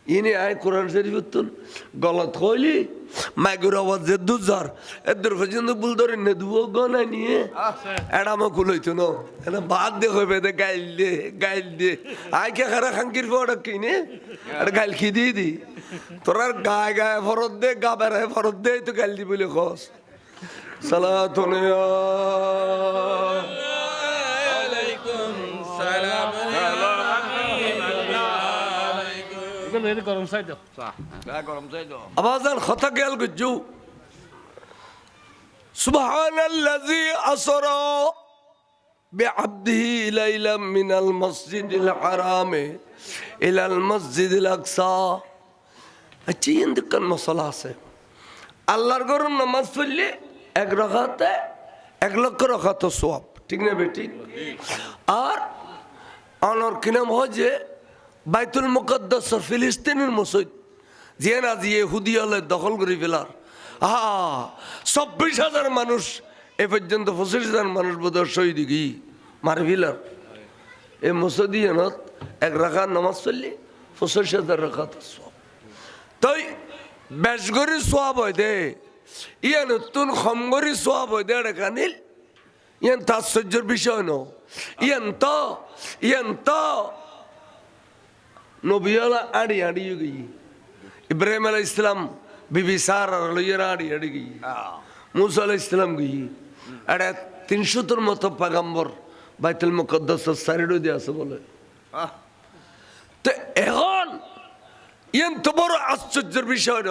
ইনি আয় কোরআন শরীফ তুন গলত হইলি মাইগুর আওয়াজ যে দুজার এদের পর্যন্ত বুল ধরে নে দুও গনা নিয়ে এডামা কুলইতো না এটা বাদ দে হইবে দে গাইল দে আই কে খারা খাঙ্কির পড়া কিনে আর গাইল কি দি তোরার গায় গায়ে ফরত দে গা বেড়ায় ফরত দে তো গাইল দি বলে খস সালাতুন আলাইকুম সালাম গরম চাই দাও গরম চাই দাও আওয়াজান খতা গেল গুজু সুবহানাল্লাযী আসরা বিআবদিহি লাইলাম মিনাল মসজিদিল হারাম ইলাল মসজিদিল আকসা আচ্ছা ইনদিকান মশলা আছে আল্লাহর ঘরে নামাজ পড়লে এক রাকাতে 1,00,000 রাকাত সওয়াব ঠিক না বেটি আর অনর কি নাম হয় যে বাইতুল মুকদ্দাস ফিলিস্তিনের মসজিদ যে না যে ইহুদিয়ালে দখল করে ফেলার 26,000 মানুষ এ পর্যন্ত 25,000 মানুষ বোধহয় শহীদ গিয়ে মারি ফেলার এই মসজিদ এক রাকাত নামাজ পড়লে 25,000 রাকাত সওয়াব তাই বেশ করে সওয়াব হয় দে ইয়ান তুন কম করে সওয়াব হয় দে কানিল ইয়ান তাৎসর্যের বিষয় ন ইয়ান তো নবিয়ালা আড়ি গই ইব্রাহিম আলাইহিস সালাম বিবি সারা লইয়া আড়ি গই মুসা আলাইহিস সালাম গই আরে 300 মতো পয়গম্বর বাইতুল মুকদ্দাস সাইডে দিয়ে আছে বলে তো এখন ইয়ান তো বড় আশ্চর্যের বিষয় ন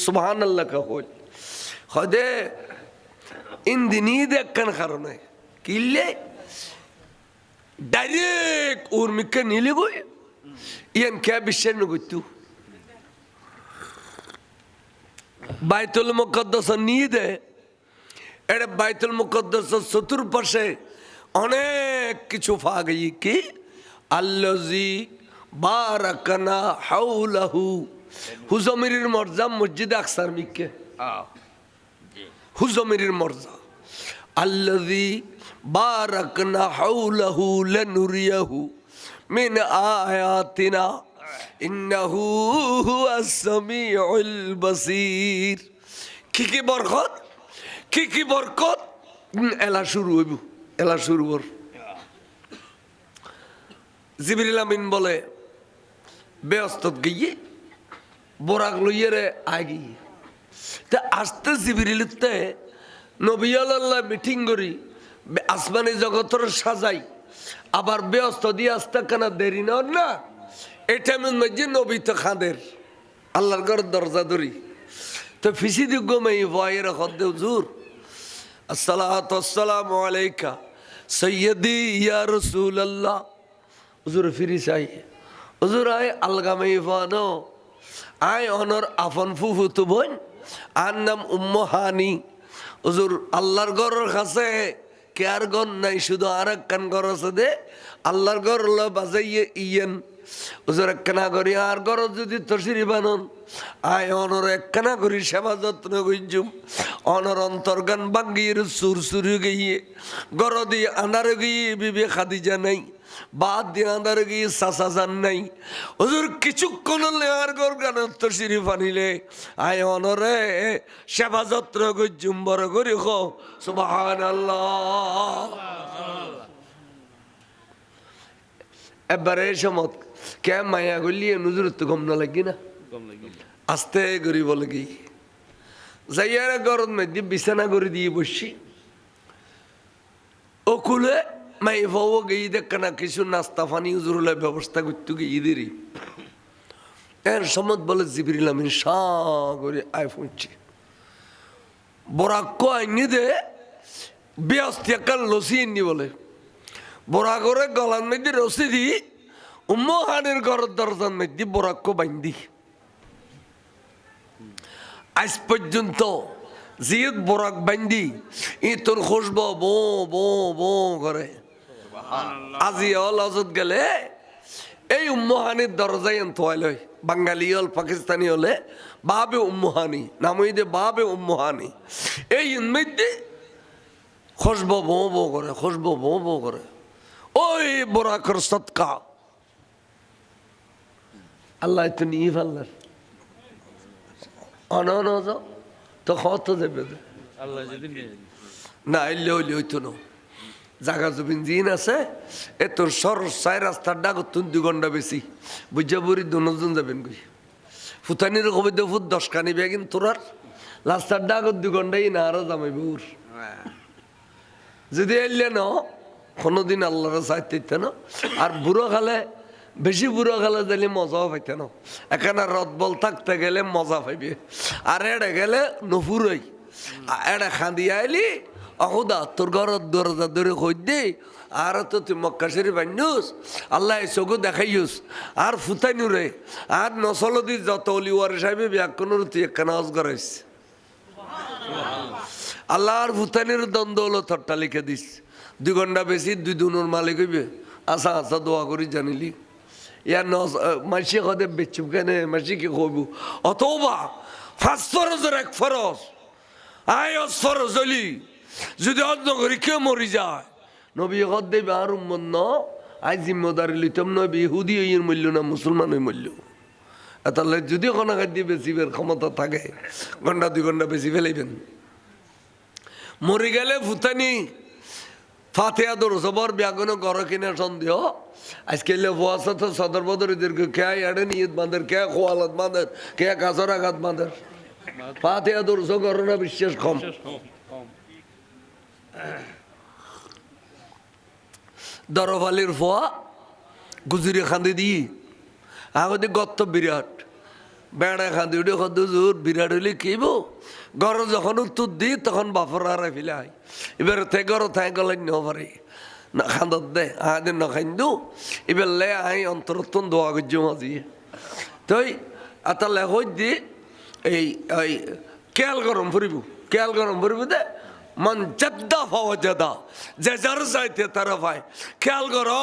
সুবহানাল্লাহ কা হল খদে ইন্দিনি দেখকান কারণে কিলে ডাইরেক্ট উর্মিকে নিলে গই ইয়ান কে বিশ্বের নগত্যু বাইতুল মুকদ্দাস নিয়ে দে এটা বাইতুল মুকদ্দাস চতুর্পাশে অনেক কিছু পা গই কি আল্লাজি বারাকানা হাউলাহু হুজমিরের মর্জা মসজিদ আকসার মিকে হুজমিরের মর্জা আল্লাজি বারাকনা হাউলাহু লানুরিয়াহু মিন আয়াতিনা ইন্নাহু হুয়াস সামিউল বাসীর কি বরকত এলা শুরু হইব এলা শুরু হর জিবরিল আমিন বলে ব্যস্তত গিয়ে বরাক লইয়ে আগি তা আস্তে জিবরিলতে নবী আল্লাহ মিটিং করি আসমানি জগতের সাজাই আবার ব্যস্ত দিয়ে আসতে কেন দেরি না এটা মধ্যে নবী তো খাঁদের আল্লাহর ঘর দরজা ধরি তো ফিসি দিগ্য মেয়ে ভয়ের হদ্দে হুজুর আসসালাতু আসসালামু আলাইকা সৈয়দি ইয়া রাসূলুল্লাহ হুজুর ফিরি চাই হুজুর আয় আলগামে ফানো আয় অনর আফন ফুফু তো বোন আর নাম উম্মু হানি হুজুর আল্লাহর ঘরের কাছে কে আর ঘর নাই শুধু আর একখান ঘর আছে দে আল্লাহর ঘর বাজাইয়ে ইয়েন হুজুর একখানা করি আর ঘর যদি তসিরি বানন আয় অনর একখানা করি সেবা যত্ন গইজুম অনর অন্তর্গান বাঙ্গির সুর সুরি গিয়ে ঘর দিয়ে আনারে গিয়ে বিবে খাদিজা নাই বাদ দিয়ে আনারে গিয়ে সাসা যান নাই হুজুর কিছুক্ষণ আর ঘর গানের তসিরি ফানিলে আয় অনরে সেবা যত্ন গইজুম বড় করি খো সুবহানাল্লাহ এবারে সমত কে মায়া গলিয়ে নজর তো কম না লাগি না আস্তে করি বলে কি যাইয়ার গরম মধ্যে বিছানা করে দিয়ে বসছি ওকুলে মাই ভাও গিয়ে দেখ না কিছু নাস্তা পানি হুজুরুল্লাহ ব্যবস্থা করতে গিয়ে দেরি এর সমত বলে জিবরিল আমিন করে আয় ফুঁচছে বরাক্য আইনি দে ব্যস্ত একাল লসি এনি বলে বরা করে গলার মধ্যে রসি দি উম্মু হানের ঘরের দরজার মধ্যে বরাক্য বাইন্দি আজ পর্যন্ত জিয়ত বরাক বাইন্দি ই তোর খুশব বো বো বো করে আজি অল অজত গেলে এই উম্মু হানির দরজায় তোয়াইল বাঙালি হল পাকিস্তানি হলে বাবে উম্মু হানি নামই দে বাবে উম্মু হানি এই মধ্যে খুশব বো বো করে খুশব বো বো করে ওই বরাকর সৎকা আল্লাহ তো নিয়ে ফেললার অন তো কত দেবে আল্লাহ যেদিন নিয়ে না এলে হইলে হইতো না জাগা জমিন জিন আছে এ তোর সরসাই রাস্তার ডাকত 2 ঘন্টা বেশি বুঝা বুড়ি দুজন যাবেন কই ফুতানির কবে দে ফুট 10 কানি বেগিন তোরার রাস্তার ডাকত 2 ঘন্টাই না আরো জামাই বুর যদি এলে না কোনোদিন আল্লাহর চাইতে না আর বুড়ো খালে বেশি বুড়ো খালে দিলে মজাও পাইতে না এখানে রদ বল থাকতে গেলে মজা পাইবে আর এড়ে গেলে নফুরই এড়ে খাঁদি আইলি অহুদা তোর ঘরের দরজা ধরে কই দে আর তো তুই মক্কা শরীফ আইনুস আল্লাহ চোখও দেখাইস আর ফুতাইনু রে আর নসলদি যত অলি ওয়ার সাহেব ব্যাকুনোর তুই একখানা অজ করাইস আল্লাহ আর ফুতানির দ্বন্দ্ব হলো থরটা লিখে দিস 2 ঘন্টা বেশি 2 দুনোর মালিক হইবে আশা আশা দোয়া করি জানিলি ইয়ার মাসি কদে বেচুপ কেনে মাসি কি কইব অতবা 5 ফরজের 1 ফরজ আয় ফরজ হলি যদি অন্য করি কেউ মরি যায় নবী কদ দেবে আর উম্মত ন আই জিম্মদারি লিতম নবী ইহুদি হইয়ের মূল্য না মুসলমানের মূল্য তাহলে যদি কোনো খাদ্য বেশিবের ক্ষমতা থাকে ঘন্টা 2 ঘন্টা বেশি ফেলাইবেন মরি গেলে ফুতানি ফাতেহা দরজবর ব্যাগুনো গড় কিনে সন্দেহ আজকে ফোয়াশা তো সদর বদরীদের কে এড়ে নিয়ত বাঁধের কে খোয়ালত বাঁধের কে কাছর আঘাত বাঁধের ফাতেহা দরজ গড়না বিশ্বাস কম দরফালির ফোয়া গুজুরি খান্দি দিয়ে আগতে গত্ত বিরাট বেড়া খান্দি উঠে কত জোর বিরাট হইলে কেব ঘর যখন উত্তর দিই তখন বাপর হারাই ফেলাই এবার তে ঘর থাই গলাই ন পারে না খান্দত দে আহাদের ন খাইন্দু এবার লে আই অন্তরত্তন দোয়া গজ্য মাঝিয়ে তই আতা লে হই দি এই কেয়াল গরম ফুরিব দে মন জাদ্দা পাওয়া জাদা যে যার চাইতে তারা পায় খেয়াল করো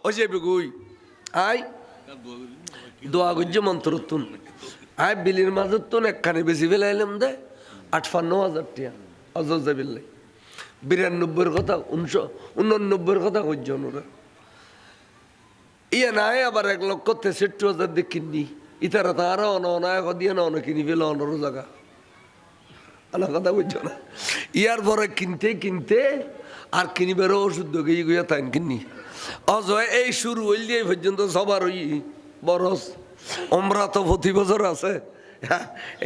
ওই যে বিগুই আই দোয়া গজ্য মন্ত্রতুন আই বিলির মাঝত তুন একখানে বেশি ফেলাইলাম দে 58,000 টাকা অজজা বিল্লাই 92-এর কথা 89-এর কথা কইছ ওরা ইয়া নাই আবার 1,63,000 দিয়ে কিনি ইতারা তারা অনায়ক দিয়ে না অনেক কিনি ফেলে অনর জায়গা আলা কথা বুঝছো না ইয়ার পরে কিনতে আর কিনিবারও ওষুধ গিয়ে গিয়ে তাই কিনি অজয় এই শুরু হইল দিয়ে পর্যন্ত সবার ওই বরস ওমরা তো প্রতি বছর আছে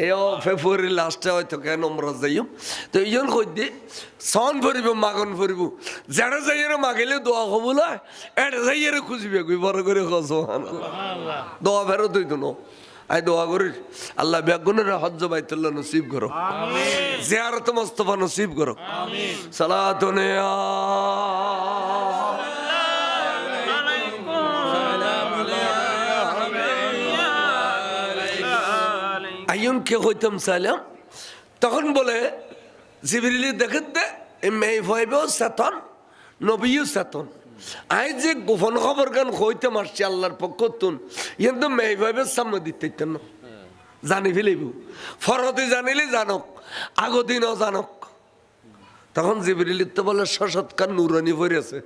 এই ফেব্রুয়ারি লাস্টে হয়তো কেন ওমরা যাইম তো এই জন্য কই দিয়ে সন ফুরিব মাগন ফুরিব যেটা যাইয়ের মাগিলে দোয়া কবুল হয় এটা যাইয়ের খুঁজবে কই বড় করে খস দোয়া ফেরত হইতো না আই দোয়া করি আল্লাহ বেগুনের হজ্জ বাইতুল্লাহ নসিব করো জিয়ারত মুস্তাফা নসিব করো সালাতুনে আইয়ুন কে হইতাম সালাম তখন বলে জিবরিল দেখেন দে মেয়ে ভাইবেও সেতন নবীও সেতন আই যে গোপন খবর গান হইতে মারছি আল্লাহর পক্ষ তুন কিন্তু মেয়ে ভাইবে সামনে দিতে না জানি ফেলিব ফরতে জানিলে জানক আগদিনও জানক তখন জিবরিল তো বলে সশৎকার নুরানি ভরে আছে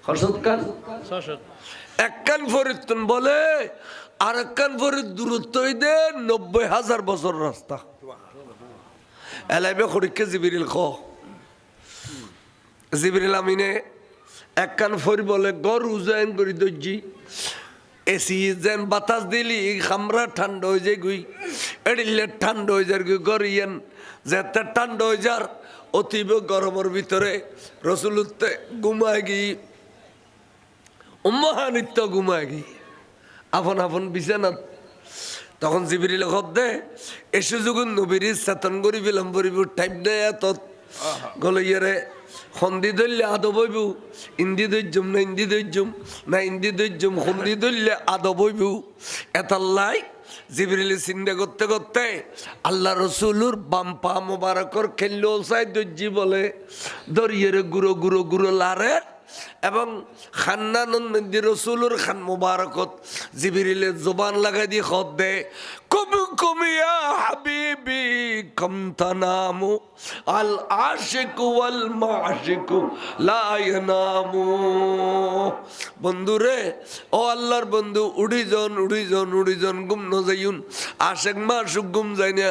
সশৎকার এক কান ফরিদতুন বলে আর এক কান ফরিদ দূরত্ব দে 90,000 বছর রাস্তা এলাইবে খড়িকে জিবরিল জিবরিল আমিনে এক কান ফরি বলে গর উজাইন করি দর্জি এসি যেন বাতাস দিলি খামরা ঠান্ডা হয়ে যায় গুই এড়িলে ঠান্ডা হয়ে যার গুই গর ইয়ান যেতে ঠান্ডা হয়ে যার অতীব গরমের ভিতরে রসুলতে ঘুমায় গি উম্মাহানিত্য ঘুমায় গি আপন আপন বিছানাত তখন জিবরিল খত দে এসে যখন নবীর চেতন করি বিলম্ব করিব টাইম দেয় এত গলে ইয়ারে সন্ধি ধরলে আদব হইব ইন্দি ধৈর্যম না ইন্দি ধৈর্যম না ইন্দি ধৈর্যম সন্ধি ধরলে আদব হইব এতাল্লাই জিবরিল চিন্তা করতে করতে আল্লাহ রসুলুর বাম পা মোবারকর খেললো চাই দর্জি বলে দরিয়ের গুঁড়ো গুঁড়ো গুঁড়ো লারে এবং খান্নানন্দি রসুলুর খান মোবারকত জিবরিলের জবান লাগাই দিয়ে খত দে কবুক নামুকুম ইয়া হাবিবি কাম তানামু আল আশিক ওয়াল মাশিক লা ইয়ানামু। বন্ধুরে, ও আল্লাহর বন্ধু, উড়ি জন গুম ন যাইউন। আশেক মাশুক গুম যাই না,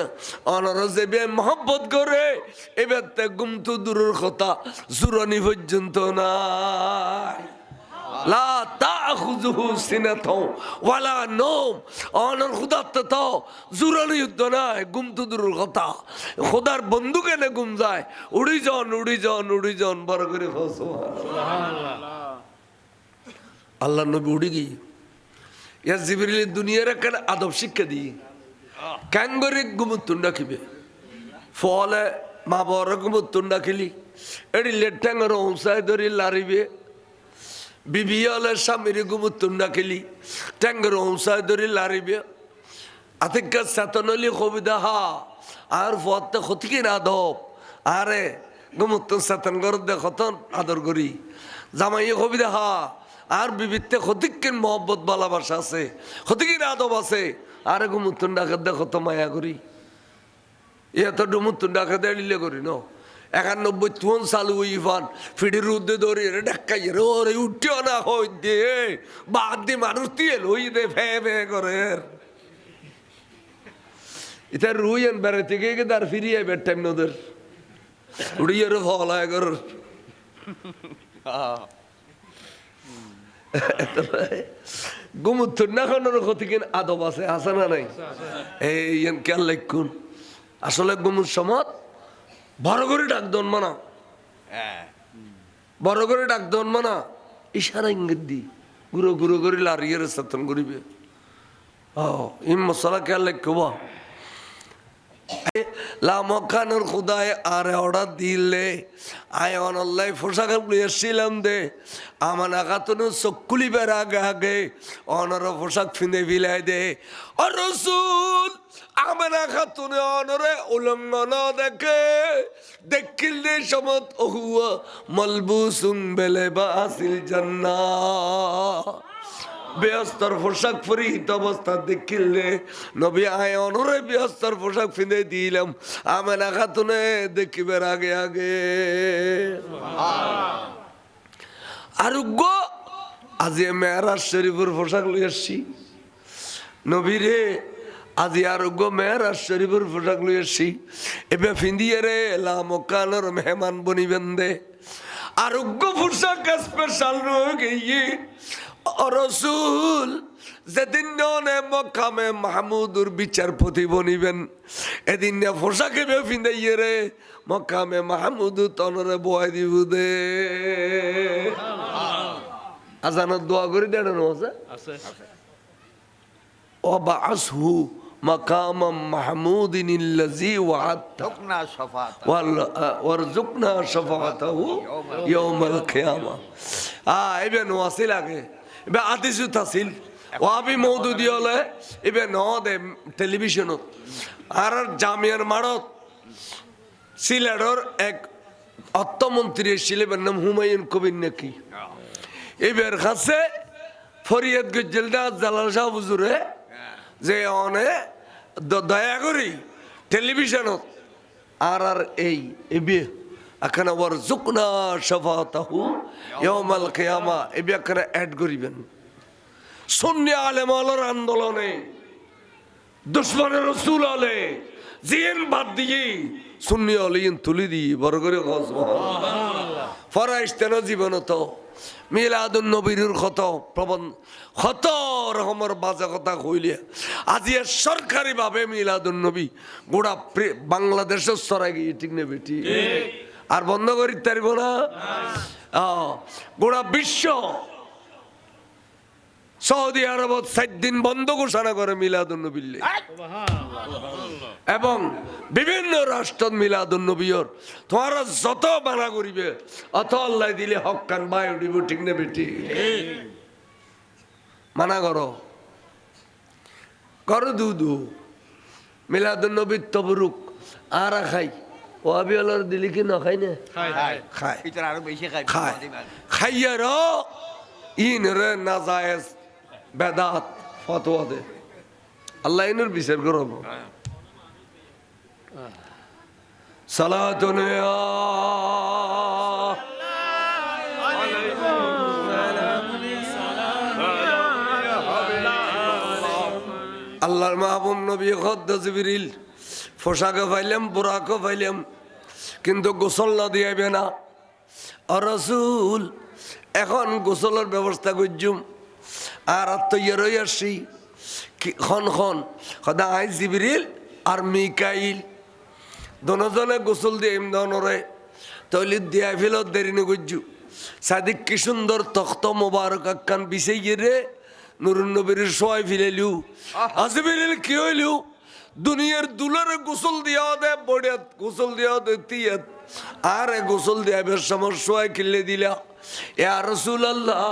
অনর যে বে মোহাব্বত করে এবার তে গুম তো দূরের কথা, জুরানি পর্যন্ত নাই। লা তাখুযুহু সিনাতু ওয়ালা নওম, অনর খুদাত তো জুরানি যুদ্ধ নাই, গুম তো দূরের কথা। খোদার বন্ধু কেন গুম যায়? উড়ি জন বড় করে সুবহানাল্লাহ। আল্লাহ নবী উড়ি গিয়ে ইয়া জিবরিল দুনিয়ার কেন আদব শিক্ষা দিই ক্যাঙ্গরি গুমুতুন রাখিবে ফলে মা বড় গুমুতুন রাখিলি এটি লেট্যাঙ্গর ঔসায় ধরি লারিবে বিবি হলে স্বামীর গুমুতুন রাখিলি ট্যাঙ্গর ঔসায় ধরি লারিবে আতিকা সাতনলি কবিদা হা আর ফতে ক্ষতি না আদব আরে গুমুতুন সাতন গর দেখতন আদর করি জামাই কবিদা হা আর বিবিতে ক্ষতিকের মহব্বত ভালোবাসা আছে, ক্ষতিকের আদব আছে। আর গুমুতুন ডাকে দেখো তো মায়া করি, এত ডুমুতুন ডাকে দিলে করি ন 91 তুন চালু ইফান ফিডির উদ্দে ধরে ডাক্কাই রে ওরে উঠিও না হই দে বাদ দি মানুষ দিয়ে লই দে ফে ফে করে এটা রুইন বেড়ে থেকে তার ফিরিয়ে বেড টাইম নদের উড়িয়ে ফলায় কর গুমুতুন না খানোর ক্ষতিকের আদব আছে, আছে না নাই? এই খেয়াল রাখুন। আসলে গুমুর সমত বড় করে ডাক দন মানা, বড় করে ডাক দন মানা ইশারা ইঙ্গিত দি গুরো করে লারিয়ে সতন করিবে। ইম মশলা খেয়াল রাখব লামখানোর খুদায় আর অর্ডার দিলে আয় অনল্লাই পোশাক এসছিলাম দে আমার আঘাতন চকুলি বের আগে আগে অনর পোশাক ফিনে বিলাই দে ও রসুল আমার আঘাতনে অনরে উলঙ্ঘন দেখে দেখিলে সমত ওহুয়া মলবুসুম বেলে বাসিল জান্নাহ ব্যস্তর পোশাক পরিহিত অবস্থা দেখিলে নবী আয় অনরে ব্যস্তর পোশাক ফিনে দিলাম আমার খাতুনে দেখিবার আগে আগে আরোগ্য আজি মেহরাজ শরীফের পোশাক লই আসছি নবীরে আজি আরোগ্য মেহরাজ শরীফের পোশাক লই আসছি এবার ফিন্দিয়ে রে লামকানোর মেহমান বনিবেন দে আরোগ্য পোশাক স্পেশাল রয়ে গিয়ে রসুল যেদিন মকামে মাহমুদুর বিচারপতি বনিবেন এদিন পোশাকে ফিন্দাইয়ে রে মকামে মাহমুদ তনরে বয় দিব দে আজানত দোয়া করে দেন আছে ওয়াবাসহু মাকামাম মাহমুদিন আল্লাযী ওয়া'আদনা শাফাআতাহু ওয়ারযুকনা শাফাআতাহু ইয়াউমাল কিয়ামাহ। ইবেন ওয়াসিল আগে এবার আদিসু তাসিল ওয়াবি মওদুদি হলে এবার ন দে টেলিভিশনত আর জামিয়ার মারত সিলেটর এক অর্থমন্ত্রী ছিলেন নাম হুমায়ুন কবির নাকি এবার কাছে ফরিয়াদ গজ্জেলদা জালাল শাহ হুজুরে যে অনে দয়া করি টেলিভিশনত আর এই এবে এখানে ওয়ারযুকনা শাফাআতাহু ইয়াউমাল কিয়ামা এবে এখানে অ্যাড করিবেন সুন্নি আলেম ওয়ালার আন্দোলনে দুশমনের রাসূল আলে জিন বাদ দিয়ে সুন্নি আলিন তুলি দি বড় করে সুবহানাল্লাহ ফরাইশতানা জীবনত মিলাদুন নবীর কত প্রবন্ধ কত রকমের বাজে কথা কইলে আজি সরকারি ভাবে মিলাদুন নবী গোটা বাংলাদেশের সরাই গিয়ে ঠিক না বেটি আর বন্ধ করি পারব না গোটা বিশ্ব সৌদি আরবত 7 দিন বন্ধ ঘোষণা করে মিলাদুন নবীর এবং বিভিন্ন রাষ্ট্র মিলাদুন নবীর তোমারা যত মানা করিবে অত আল্লাহ দিলে হক কান বাই উঠিব ঠিক না বেটি মানা করো করো দুদু মিলাদুন নবীর তবরুক আর খাই ও আবিয়ালার দিলি কি না খাই না খায় আরো বেশি খায় খাইয়ার ইন রে নাজায়েজ বেদাত ফতোয়া দে আল্লাহ এনুর বিচার করব সালাতুন আল্লাহর মাহবুব নবী খদ্দ জিবরিল পোশাকও পাইলাম বুরাকও পাইলাম কিন্তু গোসল না দিয়াবে না আর রাসূল এখন গোসলের ব্যবস্থা করছুম আর তৈয়ার হয়ে আসছি খন সদা আই জিবরিল আর মিকাইল দনজনে গোসল দিয়ে ইমদানরে তৈলি দিয়া ফেলত দেরি নগজ্জু সাদিক কি সুন্দর তখ্ত মোবারক আক্কান বিছাই রে নুরুন নবীর সোয়াই ফিলাইলু আজিবিল কি হইলু দুনিয়ার দুলারে গোসল দিয়া দে বড়িয়াত গোসল দিয়া দে তিয়াত আর গোসল দিয়া বেশ সমস্যায় কিলে দিলা ইয়া রাসূলুল্লাহ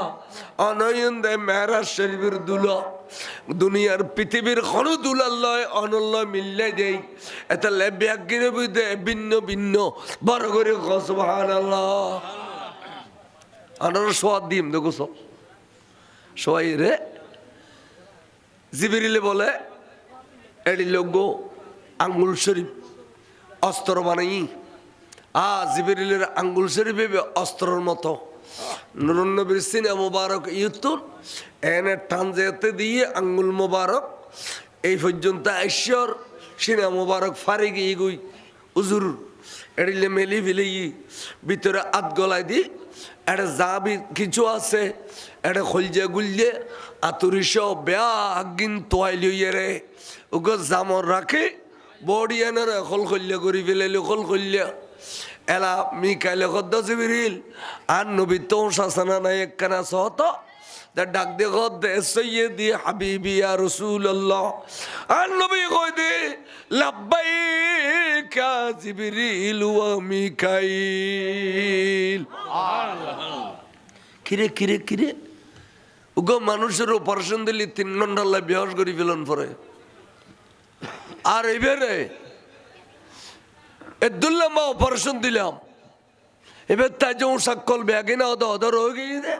অনয়ন দে মেরাজ শরীফের দুলা দুনিয়ার পৃথিবীর কোন দুলাল্লাহ অনল্লাহ মিল্লাই দেই এটা লেবিয়াগিনে বিদে ভিন্ন ভিন্ন বড় করে সুবহানাল্লাহ আনার সোয়াদ দিম দেখো সব সোয়াই রে জিবরিলে বলে এডি লোক আঙ্গুল শরীফ অস্ত্র বানাই জিবরিলের আঙ্গুল শরীফ অস্ত্রের মতো নুরুন নবীর সিনা মুবারক ইউতুন এনে টানজেতে দিয়ে আঙ্গুল মুবারক এই পর্যন্ত ঈশ্বর সিনা মুবারক ফারি গিয়ে গুই উজুর এডিলে মেলি ফেলে ভিতরে আত গলায় দি এটা যাবি কিছু আছে এটা খলজে গুলজে আতুরিস বেয়া আগিন তোয়াইলি রে ওকে জামর রাখে বডি এনে খল খল্যা করি ফেলাইলে খল খল্যা এলা মিকাইলে খদ্দ জিবরিল আর নবী তো শাসনা নাই একখানা সহত ডাক দে খদ্দে সৈয়দি হাবিবি ইয়া রাসূলুল্লাহ আর নবী কই দে লাব্বাইকা জিবরিল ওয়া মিকাইল কিরে কিরে কিরে ওগো মানুষের অপারেশন দিলি 3 ঘন্টা লাই বেহস করি ফেলন পরে আর এবারে এদুল্লামা অপারেশন দিলাম এবার তাই যে সাক্কল ব্যাগে না অদর হয়ে গিয়ে দে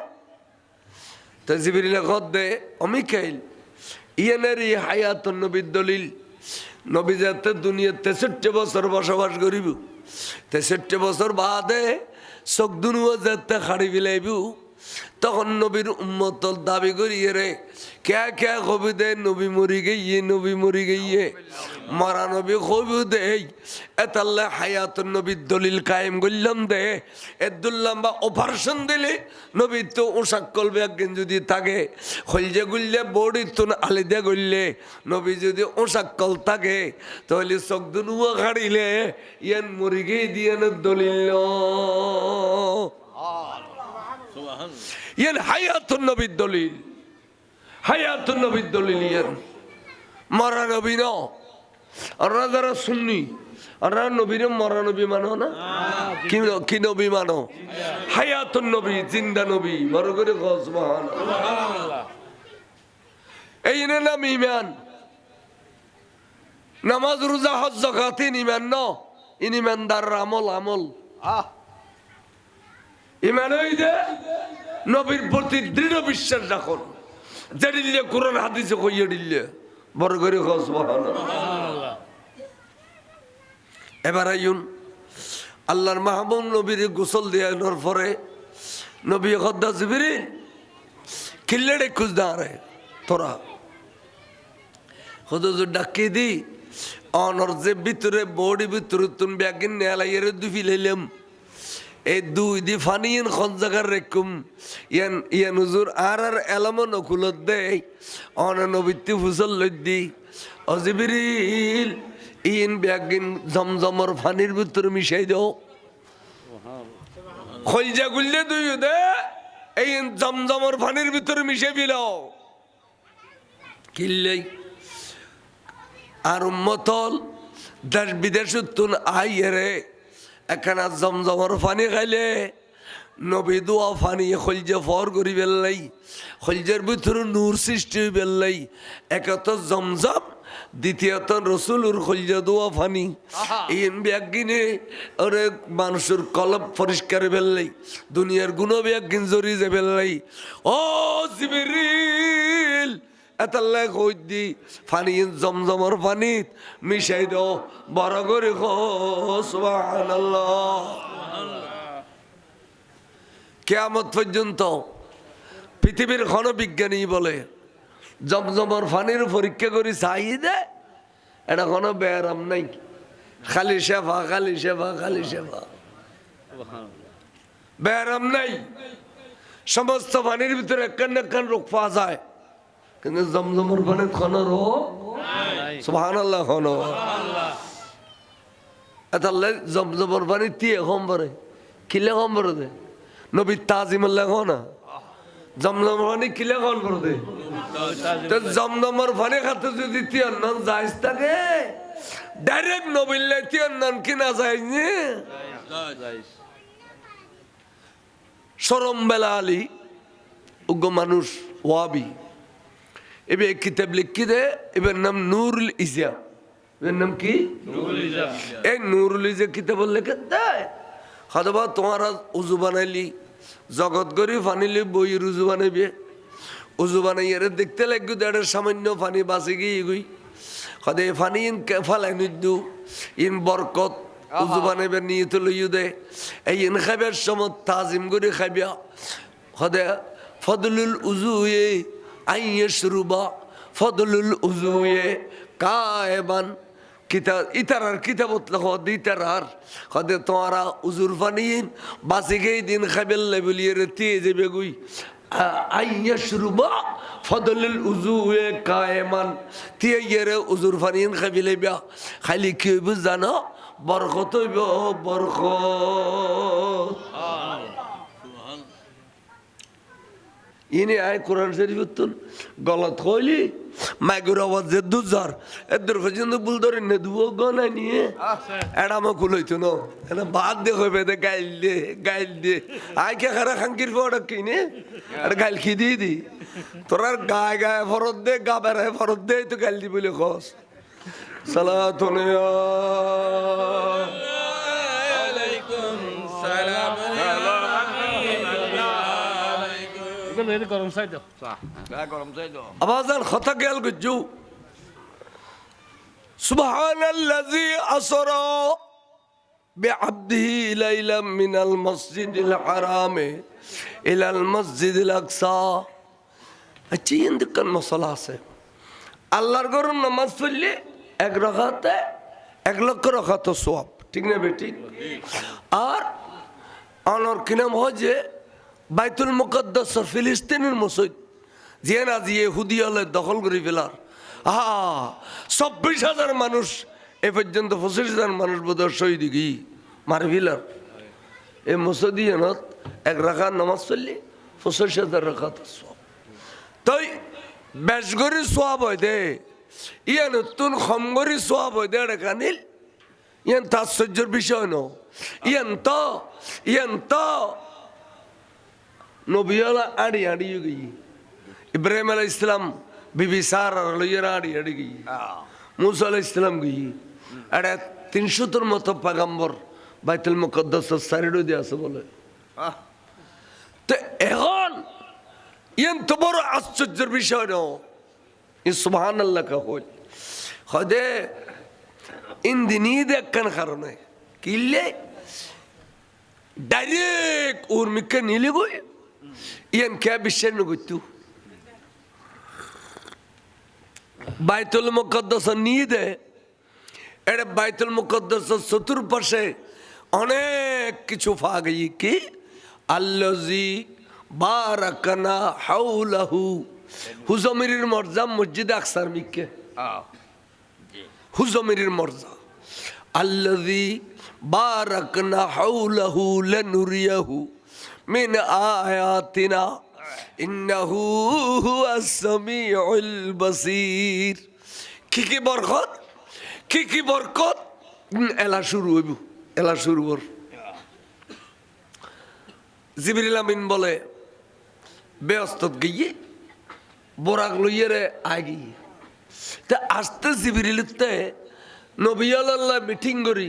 তা জিবরিল খদ্দে অমিকাইল ইয়ানের ই হায়াতুন নবীর দলিল নবী যাতে দুনিয়াতে 63 বছর বসবাস করিব 63 বছর বাদে চোখ দুনুয়া যাতে খাড়ি বিলাইব তখন নবীর উম্মতল দাবি করিয়ে রে ক্যা ক্যা কবি দে নবী মরি গইয়ে মারা নবী কবি দে এতাল্লা হায়াতুন নবীর দলিল কায়েম করলাম দে এদুল্লাম বা অপারেশন দিলে নবী তো ওসাক্কল ব্যাগিন যদি থাকে খলজে গুললে বডি তুন আলিদে গললে নবী যদি ওসাক্কল থাকে তাহলে চোখ দুনুয়া খাড়িলে ইয়ান মরি গই দিয়ে দলিল ইয়ান হায়াতুন নবীর দলিল হায়াতুন নবীর দলিল ইয়ান মরা নবী ন আর যারা সুন্নি আর নবীর মরা নবী মানো না কি নবী মানো হায়াতুন নবী জিন্দা নবী বড় করে সুবহানাল্লাহ এই নাম ঈমান নামাজ রোজা হজ যাকাত ঈমান ন ঈমানদার আমল ঈমান হইছে নবীর প্রতি দৃঢ় বিশ্বাস রাখুন যেদিলে কোরআন হাদিসে কইয়ে দিলে বড় করে সুবহানাল্লাহ এবার আইন আল্লাহর মাহবুব নবীর গোসল দেওয়ানোর পরে নবী খদ্দা জিবরিল কিল্লেড়ে খুঁজ দাঁড়ে তোরা খদ্দা ডাকি দি অনর যে ভিতরে বডি ভিতরে তুন ব্যাগিন নেলাইয়ের দুফি লাইলাম এই দুই দি ফানিয়েন খন জায়গার রেকুম ইয়ান হুজুর আর এলামো নকুলত দেয় অন নবীতি ফুসল লদ্দি অজিবরিল ইন ব্যাগিন জমজমর ফানির ভিতরে মিশাই দাও খলজা গুললে দুই দে এই জমজমর ফানির ভিতরে মিশাই বিলাও কিল্লাই আর উম্মতল দেশ বিদেশ তুন আইরে একখানা জমজমর পানি খাইলে নবী দোয়া পানি খলজে ফর করি বেললাই খলজের ভিতরে নূর সৃষ্টি বেললাই একত জমজম দ্বিতীয়ত রসুলুর খলজে দোয়া পানি ইন ব্যাগিনে ওরে মানুষের কলব পরিষ্কার বেললাই দুনিয়ার গুণ ব্যাগিন জড়ি যে বেললাই ও জিবরিল এতাল্লাই কই দি পানি জমজমর পানিত মিশাই দাও বড় করে খো সুবহানাল্লাহ। কিয়ামত পর্যন্ত পৃথিবীর কোন বিজ্ঞানী বলে জমজমর পানির পরীক্ষা করে চাই দে এটা কোনো ব্যায়াম নাই, খালি শেফা খালি শেফা খালি শেফা, ব্যায়াম নাই। সমস্ত পানির ভিতরে একখান রোগ পাওয়া যায়, কিন্তু জমজমর পানির কোনো রোগ সুবহানাল্লাহ কোনো এতাল্লাই জমজমর পানি দিয়ে কম পরে কিলে কম পরে দে নবী তাজিমুল্লাহ না জমজমর পানি কিলে কম পরে দে। তো জমজমর পানি খাতে যদি তিয়ান্নন যাইস থাকে ডাইরেক্ট নবিল্লাই তিয়ান্নন কিনা যায়নি। সরম বেলা আলী উগ্র মানুষ ওয়াবি এবার কিতাব লিখি দে, এবার নাম নুরুল ইজা, এর নাম কি এই নুরুল ইজা কিতাব লিখে দেয়। হয়তোবা তোমারা উজু বানাইলি জগৎ গরি ফানিলি বইয়ের উজু বানাইবে, উজু বানাই এর দেখতে লাগবে দেড়ের সামান্য পানি বাঁচে গিয়ে গই হদে ফানি ইন ফালাই নিদু ইন বরকত উজু বানাইবে নিয়ে তো লইও দে এই ইন খাইবার সময় তাজিম করে খাইবা হদে ফদলুল উজু এ আইয়ে শুরুবা ফদলুল উজু এ কায়বান কিতাব ইতারার কিতাবত লেখ ইতারার হদে তোমারা উজুর পানি বাঁচে গিয়ে দিন খাইবেল বলিয়ে রেতিয়ে যাবে গুই আইয়া শুরুবা ফদলুল উজু এ কায়মান তিয়ে ইয়েরে উজুর পানি খাইলে বিয়া খালি কি হইব জানো বরকত হইব বরকত। ইনি আয় কোরআন শরীফ তুন গলত কইলি মাইগুর আওয়াজ যে দুজার এদের পর্যন্ত বুল ধরে নে দুও গনা নিয়ে এটা আমার কুলইতো না এটা বাদ দে হইবে দে গাইল দে আয় কে খারা খাঙ্কির পড়া কিনে আর গাইল কি দি দি তোরার গায় গায় ফরত দে গা বেড়ায় ফরত দে তো গাইল দি বলে খস সালাতুন আলাইকুম সালাম গরম চাই দাও গরম চাই দাও আওয়াজান খতা গেল গুজু সুবহানাল্লাযী আসরা বিআবদিহি লাইলাম মিনাল মসজিদিল হারাম ইলাল মসজিদিল আকসা। আচ্ছা ইনদিকান মশলা আছে আল্লাহর ঘরের নামাজ পড়লে এক রাকাতে 1 লক্ষ রাকাত সওয়াব, ঠিক না বেটি? আর আনার কি নাম হয় যে বাইতুল মুকদ্দাস ফিলিস্তিনের মসজিদ যে না যে ইহুদি হলে দখল করে ফেলার 26,000 মানুষ এ পর্যন্ত 25,000 মানুষ বোধহয় শহীদ গিয়ে মারি ফেলার এই মসজিদ এক রাখার নামাজ পড়লে 25,000 রাকাত সওয়াব। তাই বেশ করে সওয়াব হয় দে ইয়া নতুন খমগরি সওয়াব হয় দে এটা কানিল ইয়ান তাৎসর্যের বিষয় ন ইয়ান তো নবিয়ালা আড়ি আড়ি গই ইব্রাহিম আলাইহিস ইসলাম বিবি সারা লইয়া আড়ি আড়ি গই মুসা আলাইহিস ইসলাম গই আড়া 300 মতো পয়গম্বর বাইতুল মুকদ্দাস সাইডে দিয়ে আছে বলে। তো এখন ইয়ান তো বড় আশ্চর্যের বিষয় ন সুবহানাল্লাহ কা হল খদে ইন দিনই দেখেন কারণে কিলে ডাইরেক্ট ওর মিকে নিলে গই ইয়ান কে বিশ্বের নগত্যু বাইতুল মুকদ্দাস নিয়ে দে এটা বাইতুল মুকদ্দাস চতুর্পাশে অনেক কিছু পা গই কি আল্লাজি বারাকানা হাওলাহু হুজমিরির মর্যাদা মসজিদ আকসার মিকে হুজমিরির মর্যাদা আল্লাজি বারাকনা হাওলাহু লানুরিয়াহু মিন আয়াতিনা ইন্নাহু হুয়াস সামিউল বাসীর। কি বরকত এলা শুরু হইব এলা শুরু হর জিবরিল আমিন বলে ব্যস্তত গিয়ে বোরাক লইয়ে আগি তা আসতে জিবরিলতে নবী আল্লাহ মিটিং করি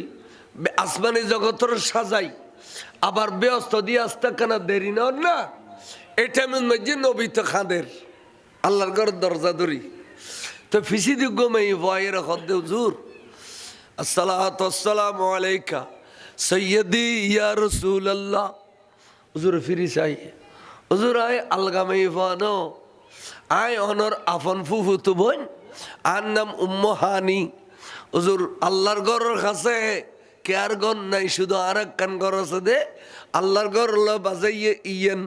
আসমানি জগতের সাজাই আবার ব্যস্ত দিয়ে আসতে কেন দেরি না এটা মধ্যে নবী তো খাঁদের আল্লাহর ঘর দরজা ধরি তো ফিসি দিগ্গ মেয়ে ভয়ের হদ্দে হুজুর আসসালাতু আসসালামু আলাইকা সৈয়দি ইয়া রাসূলুল্লাহ হুজুর ফিরি চাই হুজুর আয় আলগামে ফানো আয় অনর আফন ফুফু তো বোন আর নাম উম্মু হানি হুজুর আল্লাহর ঘরের কাছে কেয়ার ঘর নাই শুধু আর একখান ঘর আছে দে আল্লাহর ঘর হলো বাজাইয়ে ইয়েন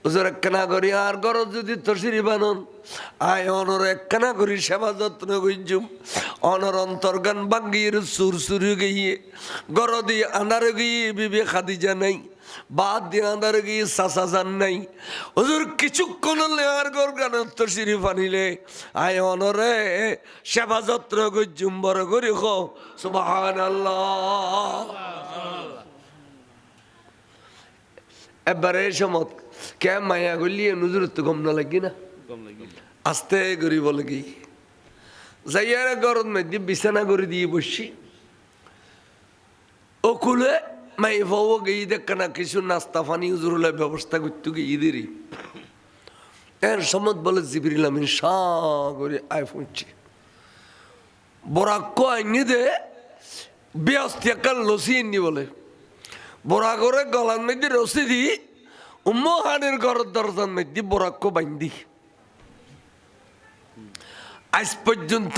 হুজুর একখানা করি আর ঘর যদি তসিরি বানন আয় অনর একখানা করি সেবা যত্ন গুঞ্জুম অনর অন্তর্গান বাঙ্গির সুর সুর গিয়ে ঘর দিয়ে আনার গিয়ে বিবে খাদিজা নাই বাদ দিয়ে আনার গিয়ে সাসা যান নাই হুজুর কিছুক্ষণ আর ঘর গান তসিরি ফানিলে আয় অনরে সেবা যত্ন গুঞ্জুম বড় করি খো সুবহানাল্লাহ এবারে সমত কে মায়া গলিয়ে নজর তো কম না লাগি না আস্তে গরিব লাগি যাইয়ার গরম মধ্যে বিছানা করে দিয়ে বসছি ও খুলে মাই ভাবো গিয়ে দেখ না কিছু নাস্তা পানি হুজুরুল্লাহ ব্যবস্থা করতে গিয়ে দেরি এর সমত বলে জিবরিল আমিন করে আয় ফুঁচছি বরাক্য আইনি দে ব্যস্ত একাল লসি এনি বলে বরা করে গলার মধ্যে রসি দি উম্মু হানির ঘরের দরজার মধ্যে বরাক্য বাইন্দি আজ পর্যন্ত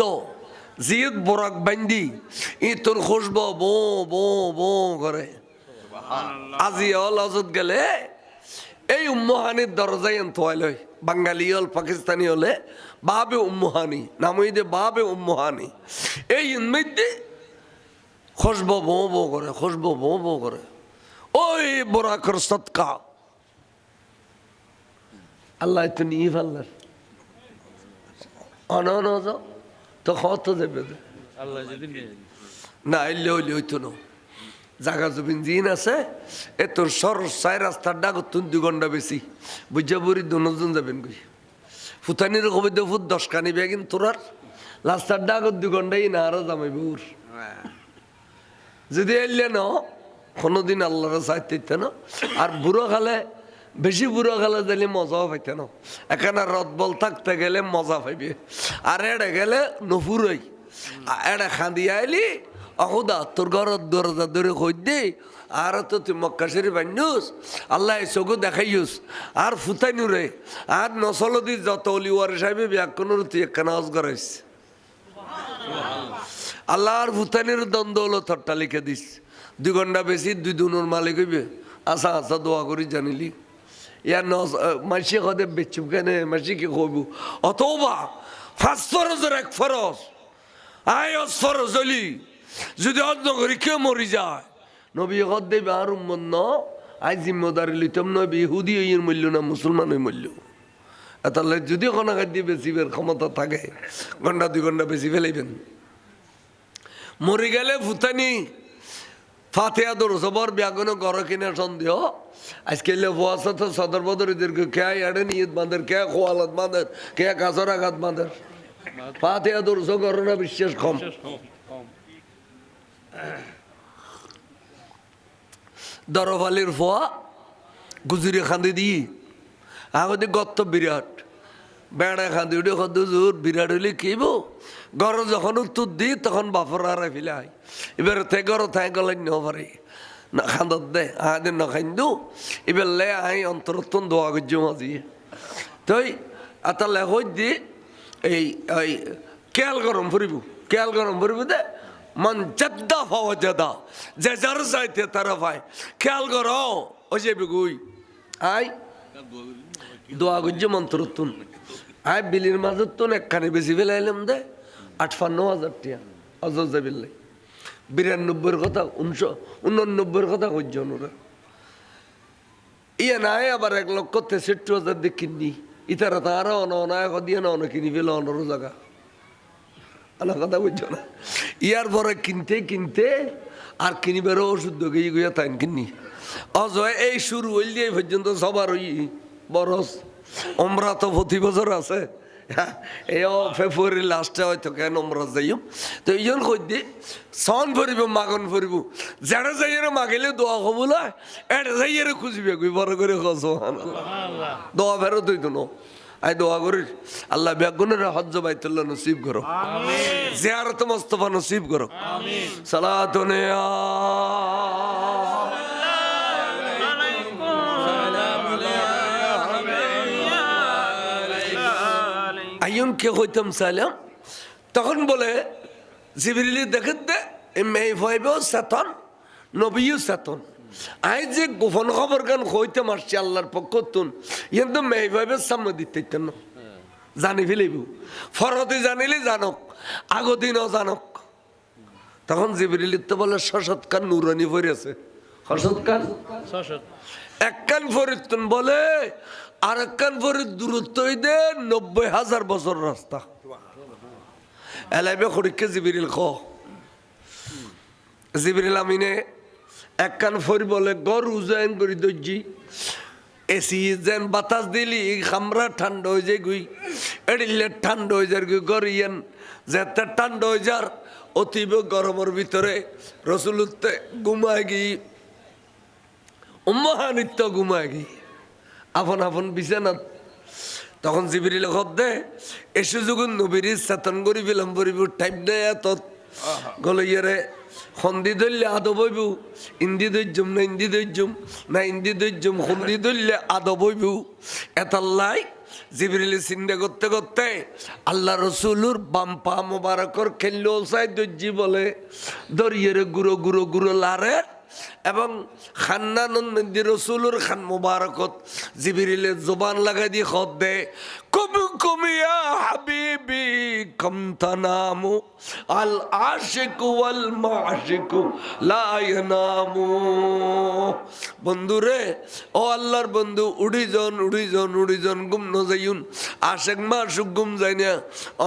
জিয়ত বরাক বাইন্দি ই তোর খুশব বো বো বো করে আজি অল আজত গেলে এই উম্মু হানির দরজায় থোয়াই লয় বাঙালি হল পাকিস্তানি হলে বাবে উম্মু হানি নামই দে বাবে উম্মু হানি এই মধ্যে খুশব বো বো করে খুশব বো বো করে ওই বরাকর সৎকা আল্লাহ তো নিয়ে ফেললেন অন তো কত যাবে আল্লাহ যদি না এলে হইলে হইতো না জাগা জমিন জিন আছে এ তোর সর সাই রাস্তার ডাক তুন 2 ঘন্টা বেশি বুঝা বুড়ি দুজন যাবেন কই ফুতানির কবে দে ফুট 10 কানি বেগিন তোরার রাস্তার ডাক 2 ঘন্টাই না আরো জামাইবে উর যদি এলে না কোনোদিন আল্লাহর চাইতে না আর বুড়ো খালে বেশি বুড়ো খালে দিলে মজাও পাইতে না এখানে রদ বল থাকতে গেলে মজা পাইবে আর এড়ে গেলে নফুরই এড়ে খাঁদি আইলি অহুদা তোর ঘরের দরজা ধরে কই দে আর তো তুই মক্কা শরীফ আনিস আল্লাহ চোখও দেখাইস আর ফুতাইনু রে আর নসল দি যত অলি ওয়ারে সাহেবে ব্যাকরণের তুই একখানা হজ করাইস আল্লাহ আর ফুতানির দ্বন্দ্ব হলো থরটা লিখে দিস 2 ঘন্টা বেশি 2 দুনোর মালিক হইবে আশা আশা দোয়া করি জানিলি ইয়ার মাসি কদে বেচুম কেন মাসি কি কইব অথবা 5 ফরজের 1 ফরজ আয় ফরজ হলি যদি অন্য করি কেউ মরি যায় নবী কদ দেবে আর উম্মত ন আই জিম্মদারি লিতম নবী ইহুদি হইয়ের মূল্য না মুসলমান হই মূল্য তাহলে যদি কোনো খাদ্য বেশিবের ক্ষমতা থাকে ঘন্টা 2 ঘন্টা বেশি ফেলাইবেন মরি গেলে ফুতানি ফাতেহা দরুদ সবার ব্যাগন গড় কিনে সন্দেহ আজকে ফোয়াশা তো সদর বদর এদেরকে কে এড়ে নিয়ত বাঁধের কে খোয়ালত বাঁধের কে কাছর আঘাত বাঁধের ফাতেহা দরুদ গড় না বিশ্বাস কম দরফালির ফোয়া গুজুরি খান্দি দিয়ে আগতে গত্ত বিরাট বেড়া খান্দি উঠে খদ্দ জোর বিরাট হইলে কেব গড় যখন উত্তর দিই তখন বাপর হারাই ফেলাই এবার তে গড় থাই গলাই ন পারে না খান্দত দে আহাদের না খাইন্দু এবার লে আই অন্তরত্তন দোয়া করছো মাঝি তই আতা লে হই দি এই কেয়াল গরম ফুরিব দে মন জাদ্দা পাওয়া জাদা যে যার চাইতে তারা পায় খেয়াল কর ও যে বিগুই আই দোয়া করছো মন্ত্রত্তুন আই বিলির মাঝে তুন একখানে বেশি ফেলাইলাম দে 58,000 টাকা অজর যাবিল্লাই 92 কথা 89 কথা করছো ওরা ইয়ে নাই আবার 1,63,000 দিয়ে কিনি ইতারা তারা অনায় দিয়ে না অনেক কিনি ফেলে অনর জায়গা আলা কথা বুঝছো না ইয়ার পরে কিনতে আর কিনিবারও ওষুধ গিয়ে গিয়ে তাই কিনি অজয় এই শুরু হইল দিয়ে পর্যন্ত সবার ওই বরস ওমরা তো প্রতি বছর আছে এই ফেব্রুয়ারি লাস্টে হয়তো কেন ওমরা যাইম তো এই জন্য কই দি সন ফুরিব মাগন ফুরিব যারা যাইয়ের মাগিলে দোয়া কবুল হয় এটা যাইয়ের খুঁজবে কই বড় করে দোয়া ফেরত হইতো না আই দোয়া করি আল্লাহ বেগুনের হজ্জ বাইতুল্লাহ নসিব করো, জিয়ারত মুস্তাফা নসিব করো। সালাতুনে আইয়ুনকে হইতাম সালাম। তখন বলে জিবরিল দেখেন দে মেয়ে ভাইবেও চেতন, নবীও চেতন। আই যে গোপন খবর গান হইতে মারছি আল্লাহর পক্ষ তুন, কিন্তু মেয়ে ভাইবের সামনে দিতে না, জানি ফেলিব। ফরতে জানিলে জানক, আগদিনও জানক। তখন জিবরিল তো বলে শশত কান নুরানি পড়েছে, শশত কান এক কান ফরিদুন বলে আর এক কান ফরিদ দূরত্ব দে 90,000 বছর রাস্তা। এলাইবে খড়িকে জিবরিল খ জিবরিল আমিনে এক কান ফরি বলে গড় উজাইন করি দর্জি এসি যেন বাতাস দিলি খামরা ঠান্ডা হয়ে যায় গুই, এডিলে ঠান্ডা হয়ে যার গুই গড় ইয়ান যেতে ঠান্ডা হয়ে যার অতীব গরমের ভিতরে রসুলতে ঘুমায় গিয়ে উম্মাহানিত্য ঘুমায় গিয়ে আপন আপন বিছানাত। তখন জিবরিল খত দে এসে যখন নবীর চেতন করি বিলম করিব টাইম দেয় এত গলে ইয়ারে সন্ধি ধরলে আদো বইব, ইন্দি দৈর্যম না ইন্দি দৈর্যম না ইন্দি দৈর্যম, সন্ধি ধরলে আদো বইব। এতাল্লাই জিবরিল চিন্তা করতে করতে আল্লাহ রসুলুর বাম পা মোবারকর খেললো সাই দর্জি বলে দরিয়ারে গুঁড়ো গুঁড়ো গুঁড়ো লারে এবং খান্নানন্দি রসুলুর খান মুবারকত জিবরিলে জবান লাগাই দিয়ে খত দে কবু কমিয়া হাবিবি কম তানামু আল আশিক ওয়াল মাশিক লা ইয়ানামু। বন্ধুরে ও আল্লাহর বন্ধু উড়ি জন গুম ন যাইউন, আশিক মাশিক গুম যায় না,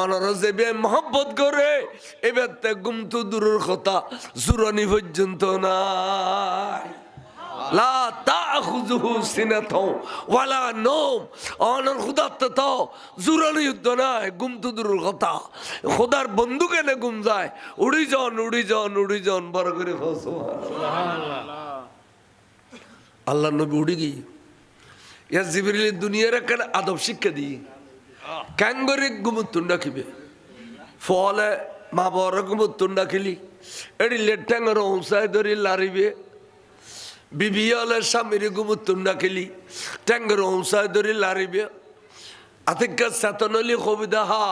অনর যেবে মহব্বত করে এবার তে গুম তো দূরের কথা জুরানি পর্যন্ত না। লা তাখুযুহু সিনাতু ওয়ালা নওম, অনর খুদাত তো জুরানি যুদ্ধ নাই, গুম তো দূরের কথা। খোদার বন্ধু কেন গুম যায়, উড়ি জন বড় করে সুবহানাল্লাহ। আল্লাহ নবী উড়ি গিয়ে ইয়া জিবরিল দুনিয়ার কেন আদব শিক্ষা দিই ক্যাঙ্গরি গুমুতুন রাখিবে ফলে মা বড় গুমুতুন রাখিলি এটি লেটাঙ্গর অংশায় ধরি লারিবে বিবিয়ালের স্বামীর গুমুতুন রাখিলি ট্যাঙ্গর অংশায় ধরি লারিবে আতিকা সাতনলি কবিদা হা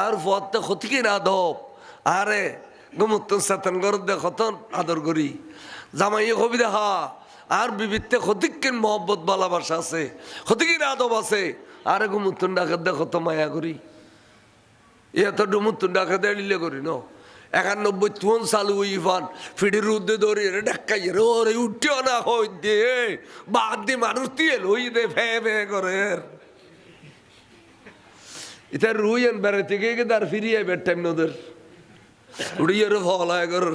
আর ফতে ক্ষতিকিন আদব আরে গুমুতুন সাতন গর দেখতন আদর করি জামাইয়ে কবিদা হা আর বিবিতে ক্ষতিকিন মহব্বত ভালোবাসা আছে, ক্ষতিকিন আদব আছে। আরে গুমুতুন ডাকে দেখো তো মায়া করি এত ডুমুতুন ডাকে দিলে করি ন 91 তুন চালু ইফান ফিডির উদ্দে ধরে ডাক্কাই রে ওরে উঠিও না হই দে বাদ দি মানুষ দিয়ে লই দে ফে ফে করে এটা রুইন বেড়ে থেকে তার ফিরিয়ে বেড টাইম নদের উড়িয়ে ফলায় কর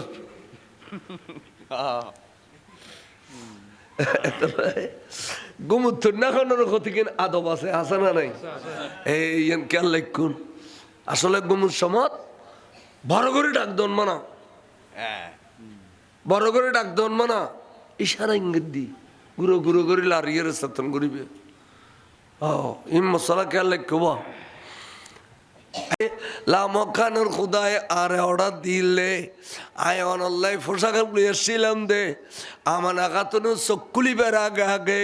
গুমুত্তর না খানোর ক্ষতি কিন আদব আছে আছে না নাই? এই খেয়াল রাখুন আসলে গুমুর সমত বড় করে ডাক দন মানা, বড় করে ডাক দন মানা ইশারা ইঙ্গিত দি গুরু গুরু করে লারিয়ে চেতন করিবে। ইম মশলা খেয়াল রাখবো লামখানোর খুদায় আর অর্ডার দিলে আয় অনল্লাই পোশাক এসছিলাম দে আমার আঘাতনু চকুলি বের আগে আগে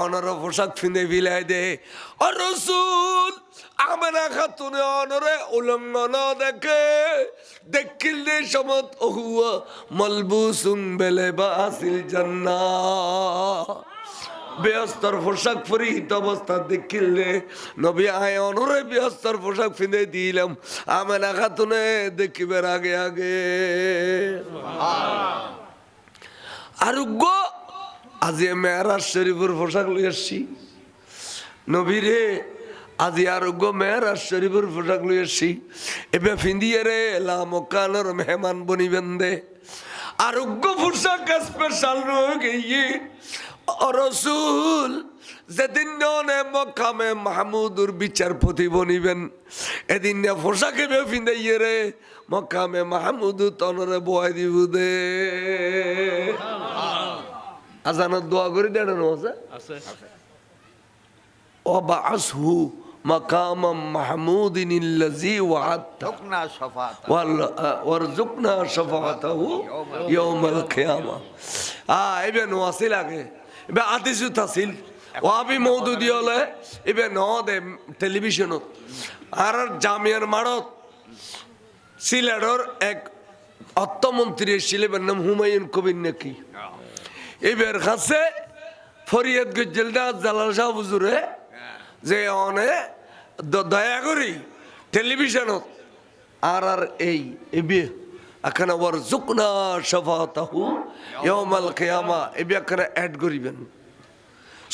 অনর পোশাক ফিনে বিলাই দে ও রসুল আমার আঘাতনে অনরে উলঙ্ঘন দেখে দেখিলে সমত ওহুয়া মলবুসুম বেলে বাসিল জান্নাহ ব্যস্তর পোশাক পরিহিত অবস্থা দেখিলে নবী আয় অনরে ব্যস্তর পোশাক ফিনে দিলাম আমার খাতুনে দেখিবার আগে আগে আরোগ্য আজি মেহরাজ শরীফের পোশাক লই আসছি নবীরে আজি আরোগ্য মেহরাজ শরীফের পোশাক লই আসছি এবার ফিন্দিয়ে রে লামকানোর মেহমান বনিবেন দে আরোগ্য পোশাক স্পেশাল রয়ে গিয়ে রসুল যেদিন মকামে মাহমুদুর বিচারপতি বনিবেন এদিন পোশাকে ফিন্দাইয়ে রে মকামে মাহমুদু তনরে বয় দিব দে আজানত দোয়া করে দেন আছে অবা আসহু মাকামাম মাহমুদিনিল্লাযী ওয়া'আদতা হুকনা শাফাত ওয়ারযুকনা শাফাআতাহু ইয়াওমাল কিয়ামা। এবে নোয়াসিল আগে এবে আদিসু তাসিল ওয়াবি মওদুদি হলে এবে ন দে টেলিভিশনত আর জামিয়ার মারত সিলেটর এক অর্থমন্ত্রী ছিলেন নাম হুমায়ুন কবির নাকি এবার কাছে ফরিয়াদ গজ্জেলদা জালাল শাহ হুজুরে যে অনে দয়া করি টেলিভিশনত আর এই এবে এখানে ওর জুকনা শাফাতাহু ইয়াউমাল কিয়ামা এবে এখানে অ্যাড করিবেন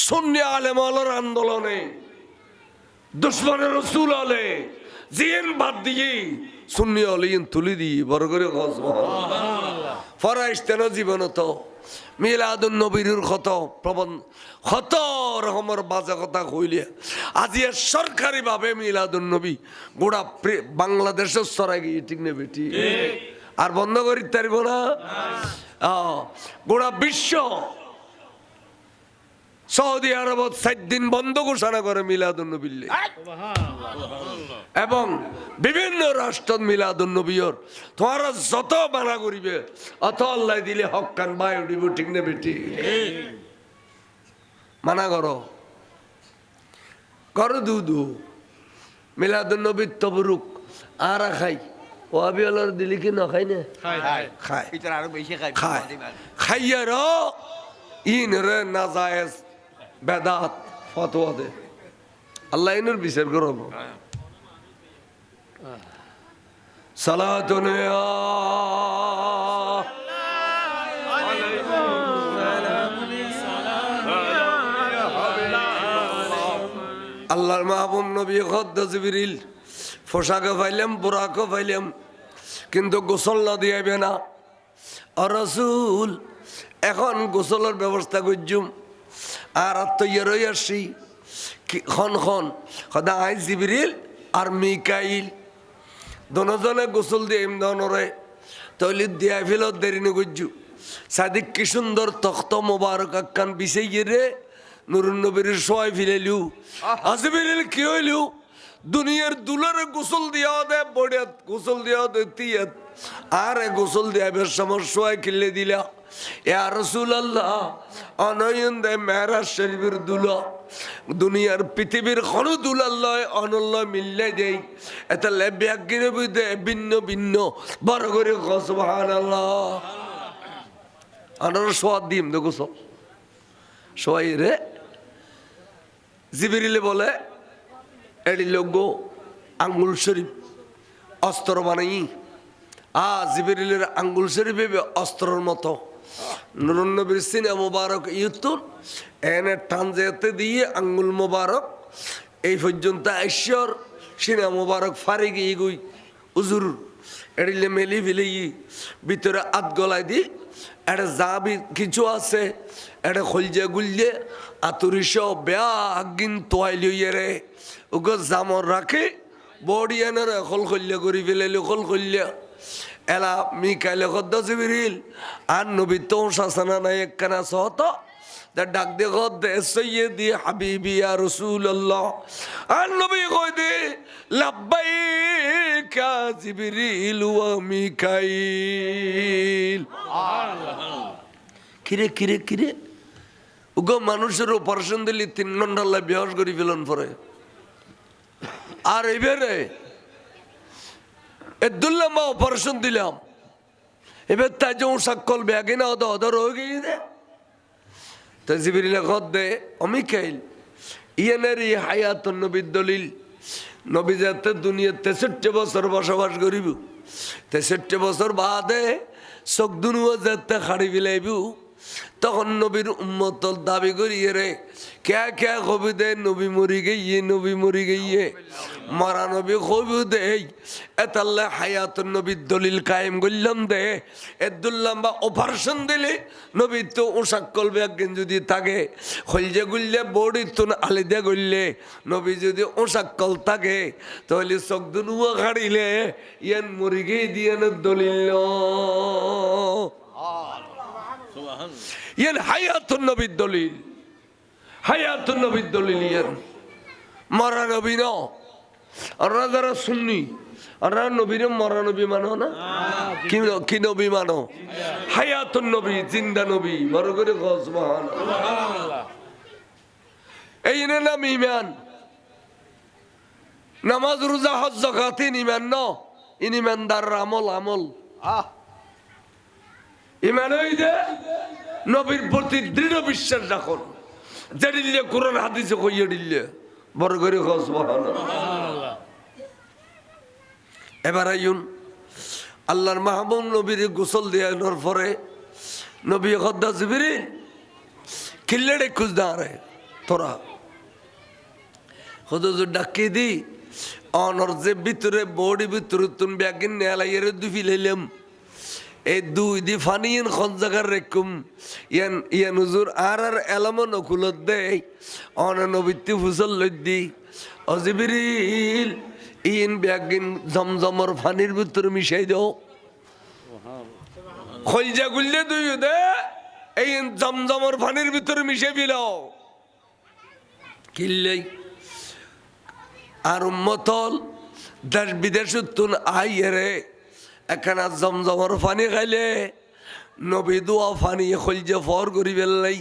সুন্নি আলেম আলোর আন্দোলনে দুশ্মনের রাসূল আলে জিন বাদ দিয়ে সুন্নি আলিন তুলি দি বড় করে সুবহানাল্লাহ ফরাইস্তেন জীবনত মিলাদুন নবীর কত প্রবন্ধ কত রকমের বাজে কথা কইলে আজি সরকারি ভাবে মিলাদুন নবী গোটা বাংলাদেশের সরাই গিয়ে ঠিক না বেটি আর বন্ধ করি পারব না গোটা বিশ্ব সৌদি আরবত 7 দিন বন্ধ ঘোষণা করে মিলাদুন নবীর এবং বিভিন্ন রাষ্ট্র মিলাদুন নবীর তোমার যত মানা করিবে অত আল্লাহ দিলে হক কান বাই উঠিব ঠিক না বেটি মানা করো করো দুদু মিলাদুন নবীর তবরুক আর খাই ওয়াবি আল্লাহর দিলি কি না খাই না খায় এটা আরো বেশি খায় খায় খাইয়ার ইন রে নাজায়েজ বেদাত ফতোয়া দে আল্লাহ ইনুর বিচার করব সালাতুন আল্লাহর মাহবুব নবী খদ্দ জিবরিল পোশাকও পাইলাম বুরাকও পাইলাম কিন্তু গোসল না দিয়াবে না রাসূল এখন গোসলের ব্যবস্থা করছুম আর তৈয়ার হয়ে আসছি খন খন সদা আই জিবরিল আর মিকাইল দনজনে গোসল দিয়ে এমদনরে তৈলিদ দিয়া ফেলত দেরি নগজ্জু সাদিক কি সুন্দর তখ্ত মোবারক আক্কান বিছাইয়ে রে নুরুন নবীর সোয়াই ফিলাইলু আজিবিল কি হইলু দুনিয়ার দুলারে গোসল দিয়া দে বড়িয়াত গোসল দিয়া দে তিয়াত আর গোসল দিয়া বেশ সমস্যায় কিলে দিলা ইয়া রাসূলুল্লাহ অনয়ন দে মেরাজ শরীফের দুলা দুনিয়ার পৃথিবীর কোন দুলাল্লাহ অনল্লাহ মিললে দেই এটা লেব্যাক গিরে বিদে ভিন্ন ভিন্ন বড় করে সুবহানাল্লাহ আনার সোয়াদ দিম দে গোসল সোয়াই রে জিবরিলে বলে এডি লোক আঙ্গুল শরীফ অস্ত্র বানাই জিবরিলের আঙ্গুল শরীফ অস্ত্রের মতো নুরুন নবীর সিনা মুবারক ইউতুন এনে টানজেতে দিয়ে আঙ্গুল মুবারক এই পর্যন্ত ঈশ্বর সিনা মুবারক ফারি গিয়ে গই উজুর এডিলে মেলি ফেলে ভিতরে আত গলায় দি এটা যাবি কিছু আছে এটা খলজে গুলজে আতুরিস বেয়া আগিন তোয়াইলিয়ে রে ওকে জামর রাখে বডি এনে খল খল্য করি ফেলাইলে খল খল্য এলা মিকাইলে খদ্দ জিবরিল আর নবী তো শাসনা নাই একখানা সহত ডাক দে খদ্দে সৈয়দি হাবিবি ইয়া রাসূলুল্লাহ আর নবী কই দে লাব্বাইকা জিবরিল ওয়া মিকাইল কিরে কিরে কিরে ওগো মানুষের অপারেশন দিলি 3 ঘন্টা লাই বেহস করি ফেলন পরে আর এবারে এদুল্লামা অপারেশন দিলাম এবার তাই যে সাক্কল ব্যাগে না অদর হয়ে গিয়ে তাই জিবরিল খদ্দে অমিকাইল ইয়ানের হায়াতুন নবীর দলিল নবী যাতে দুনিয়া 63 বছর বসবাস করিব 63 বছর বাদে চোখ দুনুয়া যাতে খাড়ি বিলাইব তখন নবীর উম্মত দাবি করিয়ে রে কে কে কবি দে নবী মরি গিয়ে নবী মরি গিয়ে মারা নবী কবি দে এতাল্লা হায়াতুন নবীর দলিল কায়েম করলাম দে এদুল্লাম্বা অপারেশন দিলে নবী তো ওসাক্কল ব্যাগেন যদি থাকে হলজে গুললে বডি তো আলিদা করলে নবী যদি ওসাক্কল থাকে তাহলে চোখ দুনুয়া খাড়িলে ইয়ান মরি গিয়ে দিয়ে দলিল ইয়ান হায়াতুন নবীর দলিল হায়াতুন নবীর দলিল ইয়ান মরা নবী ন আমরা যারা সুন্নি আমরা নবীর মরা নবী মানো না কি নবী মানো হায়াতুন নবী জিন্দা নবী বড় করে সুবহানাল্লাহ এই নাম ঈমান নামাজ রোজা হজ যাকাত ঈমান ন ঈমানদার আমল আমল ঈমান হই যে নবীর প্রতি দৃঢ় বিশ্বাস রাখুন যেদিলে কোরআন হাদিসে কইয়া দিলে বড় করে সুবহানাল্লাহ এবার আইন আল্লাহর মাহবুব নবীর গোসল দেওয়ানোর পরে নবী খদ্দা জিবরিল কিল্লেড়ে খুঁজ দাঁড়ে তোরা হুজুর ডাকি দি অনর যে ভিতরে বডি ভিতরে তুমি ব্যাগিন নেলাইয়ের দুফি লাইলাম এই দুই দি ফানিয়েন খন জায়গার রেকুম ইয়ান হুজুর আর এলামো নকুলত দেয় অন নবীতি ফুসল লই দি ও জিবরিল ইন ব্যাগিন জমজমর ফানির ভিতরে মিশাই দাও খলজা গুললে দুই দে এই জমজমর ফানির ভিতরে মিশাই বিলাও কিল্লাই আর উম্মতল দেশ বিদেশ তুন আইরে একখানা জমজমর পানি খাইলে নবী দোয়া পানি খলজা ফর করি বেললাই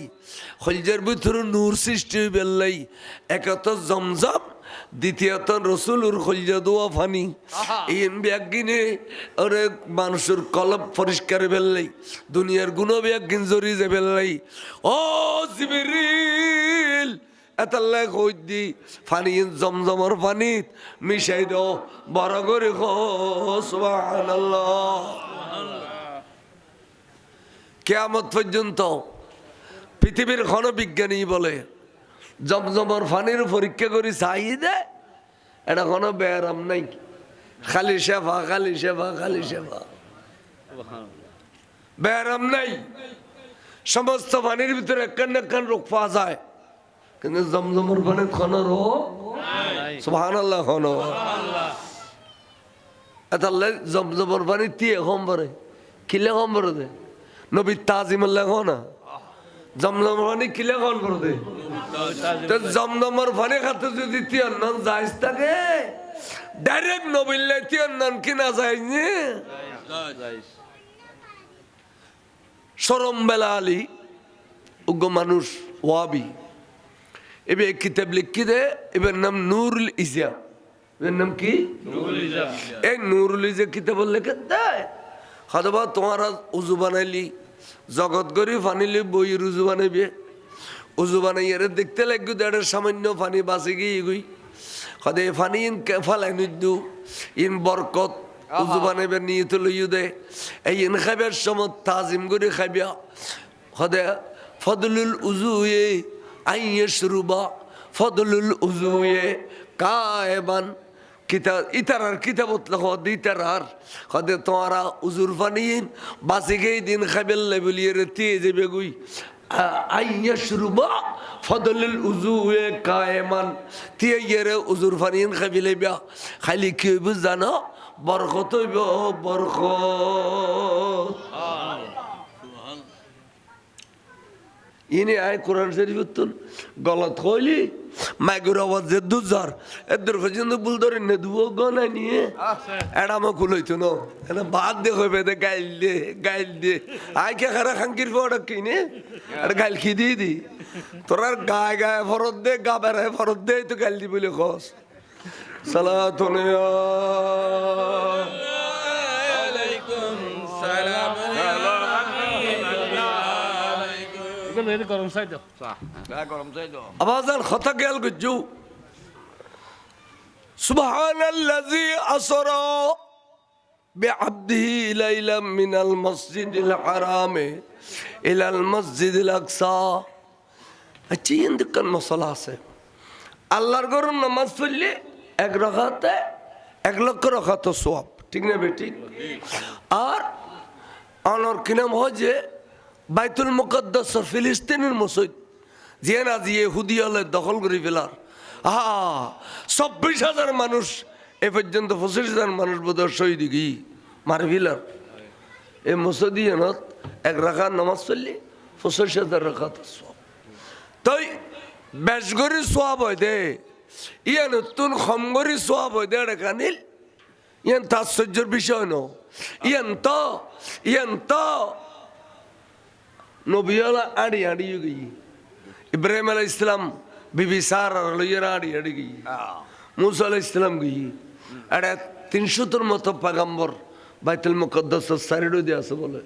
খলজার ভিতরে নূর সৃষ্টি বেললাই একত জমজম দ্বিতীয়ত রসুলুর খলজা দোয়া পানি এই ব্যাগিনে ওরে মানুষের কলব পরিষ্কার বেললাই দুনিয়ার গুণ ব্যাগিন জড়ি যে বেললাই ও জিবরিল এতাল্লাই কই দি পানি জমজমর পানিত মিশাই দাও বড় করে সুবহানাল্লাহ কিয়ামত পর্যন্ত পৃথিবীর কোন বিজ্ঞানী বলে জমজমর পানির পরীক্ষা করে চাই দে এটা কোনো ব্যায়াম নাই খালি সেবা খালি সেবা খালি সেবা ব্যায়াম নাই সমস্ত পানির ভিতরে একখান একখান রোগ পাওয়া যায় কিন্তু জমজমর পানি কোন রোগ সুবহানাল্লাহ কোন এতাল্লাই জমজমর পানি দিয়ে কম পরে কিলে কম পরে দে নবী তাজিমুল্লাহ না জমজমর পানি কিলে কম পরে দে জমজমর পানি খাতে যদি তিয়ান্নন যাইস থাকে ডাইরেক্ট নবীল্লে তিয়ান্নন কিনা যায়নি সরম বেলা আলী উগ্র মানুষ ওয়াবি এবার এক কিতাব লিখি দে এবার নাম নুরুল ইজা এর নাম কি এই নুরুল ইজা কিতাব লেখে দেয় হয়তোবা তোমার উজু বানাইলি জগৎ গরি ফানিলি বই উজু বানাইবে উজু বানাই এর দেখতে লাগবে দেড়ের সামান্য ফানি বাঁচে গিয়ে গুই হয়তো এই ফানি ইন ফালাই নিদু ইন বরকত উজু বানাইবে নিয়ে তো লইও দে এই ইন খাইবার সময় তাজিম করে খাইবা হয়তো ফদলুল উজু আইয়শরুবা ফদলুল উজুয়ে কায়বান কিতাব ইতারার কিতাবত লেখো দিতারার হদে তোমারা উজুর ফানিন বাসি গেই দিন খাবেল লেবলিয়ে রেতে যাবে গুই আইয়শরুবা ফদলুল উজুয়ে কায়মান তিয়েরে উজুর ফানিন খাবিলে বিয়া খালি কি হইব জানো বরকত হইব বরকত ইনি আয় কোরআন শরীফ তুন গলত কইলি মাইগুর আওয়াজ যে দুজার এদের পর্যন্ত ভুল ধরে নে দুও গনাই নিয়ে এডামা খুলইতো ন এটা বাদ দে কইবে দে গাইল দে আই কে খারা খাঙ্কির পড় কিনে আর গাইল খি দি তোরার গায় গায় ফরত দে গা বেড়ায় ফরত দে তো গাইল দি বলে খস সালাতুন আলাইকুম সালাম গরম চাই দাও আওয়াজান খতা গেল গজু সুবহানাল্লাযী আসরা বিআবদিহি লাইলাম মিনাল মসজিদিল হারাম ইলাল মসজিদিল আকসা আচ্ছা ইনদিকান মশলা আছে আল্লাহর ঘরে নামাজ পড়লে এক রাকাতে 1 লক্ষ রাকাত সওয়াব ঠিক না বেটি আর অনর কি নাম হয় যে বাইতুল মুকদ্দাস ফিলিস্তিনের মসজিদ যে না যে ইহুদি হলে দখল করে ফেলার 26,000 মানুষ এ পর্যন্ত 25,000 মানুষ বোধ শহীদ গিয়ে মারে ফেলার এই মসজিদ 1 রাকাত নামাজ পড়লে 25,000 রাকাত সওয়াব তাই বেশ করে সওয়াব হয় দে ইয়ান তুন খমগরি সোয়াব হয়ে দেড় কানিল ইয়ান তাৎসর্যের বিষয় ন ইয়ান তো নবিয়ালা আড়ি আড়ি গই ইব্রাহিম আলাইহিস সালাম বিবি সারা লইয়া আড়ি আড়ি গই মুসা আলাইহিস সালাম গই আড়া 300 মতো পয়গম্বর বাইতুল মুকদ্দাস সাইডে দিয়ে আছে বলে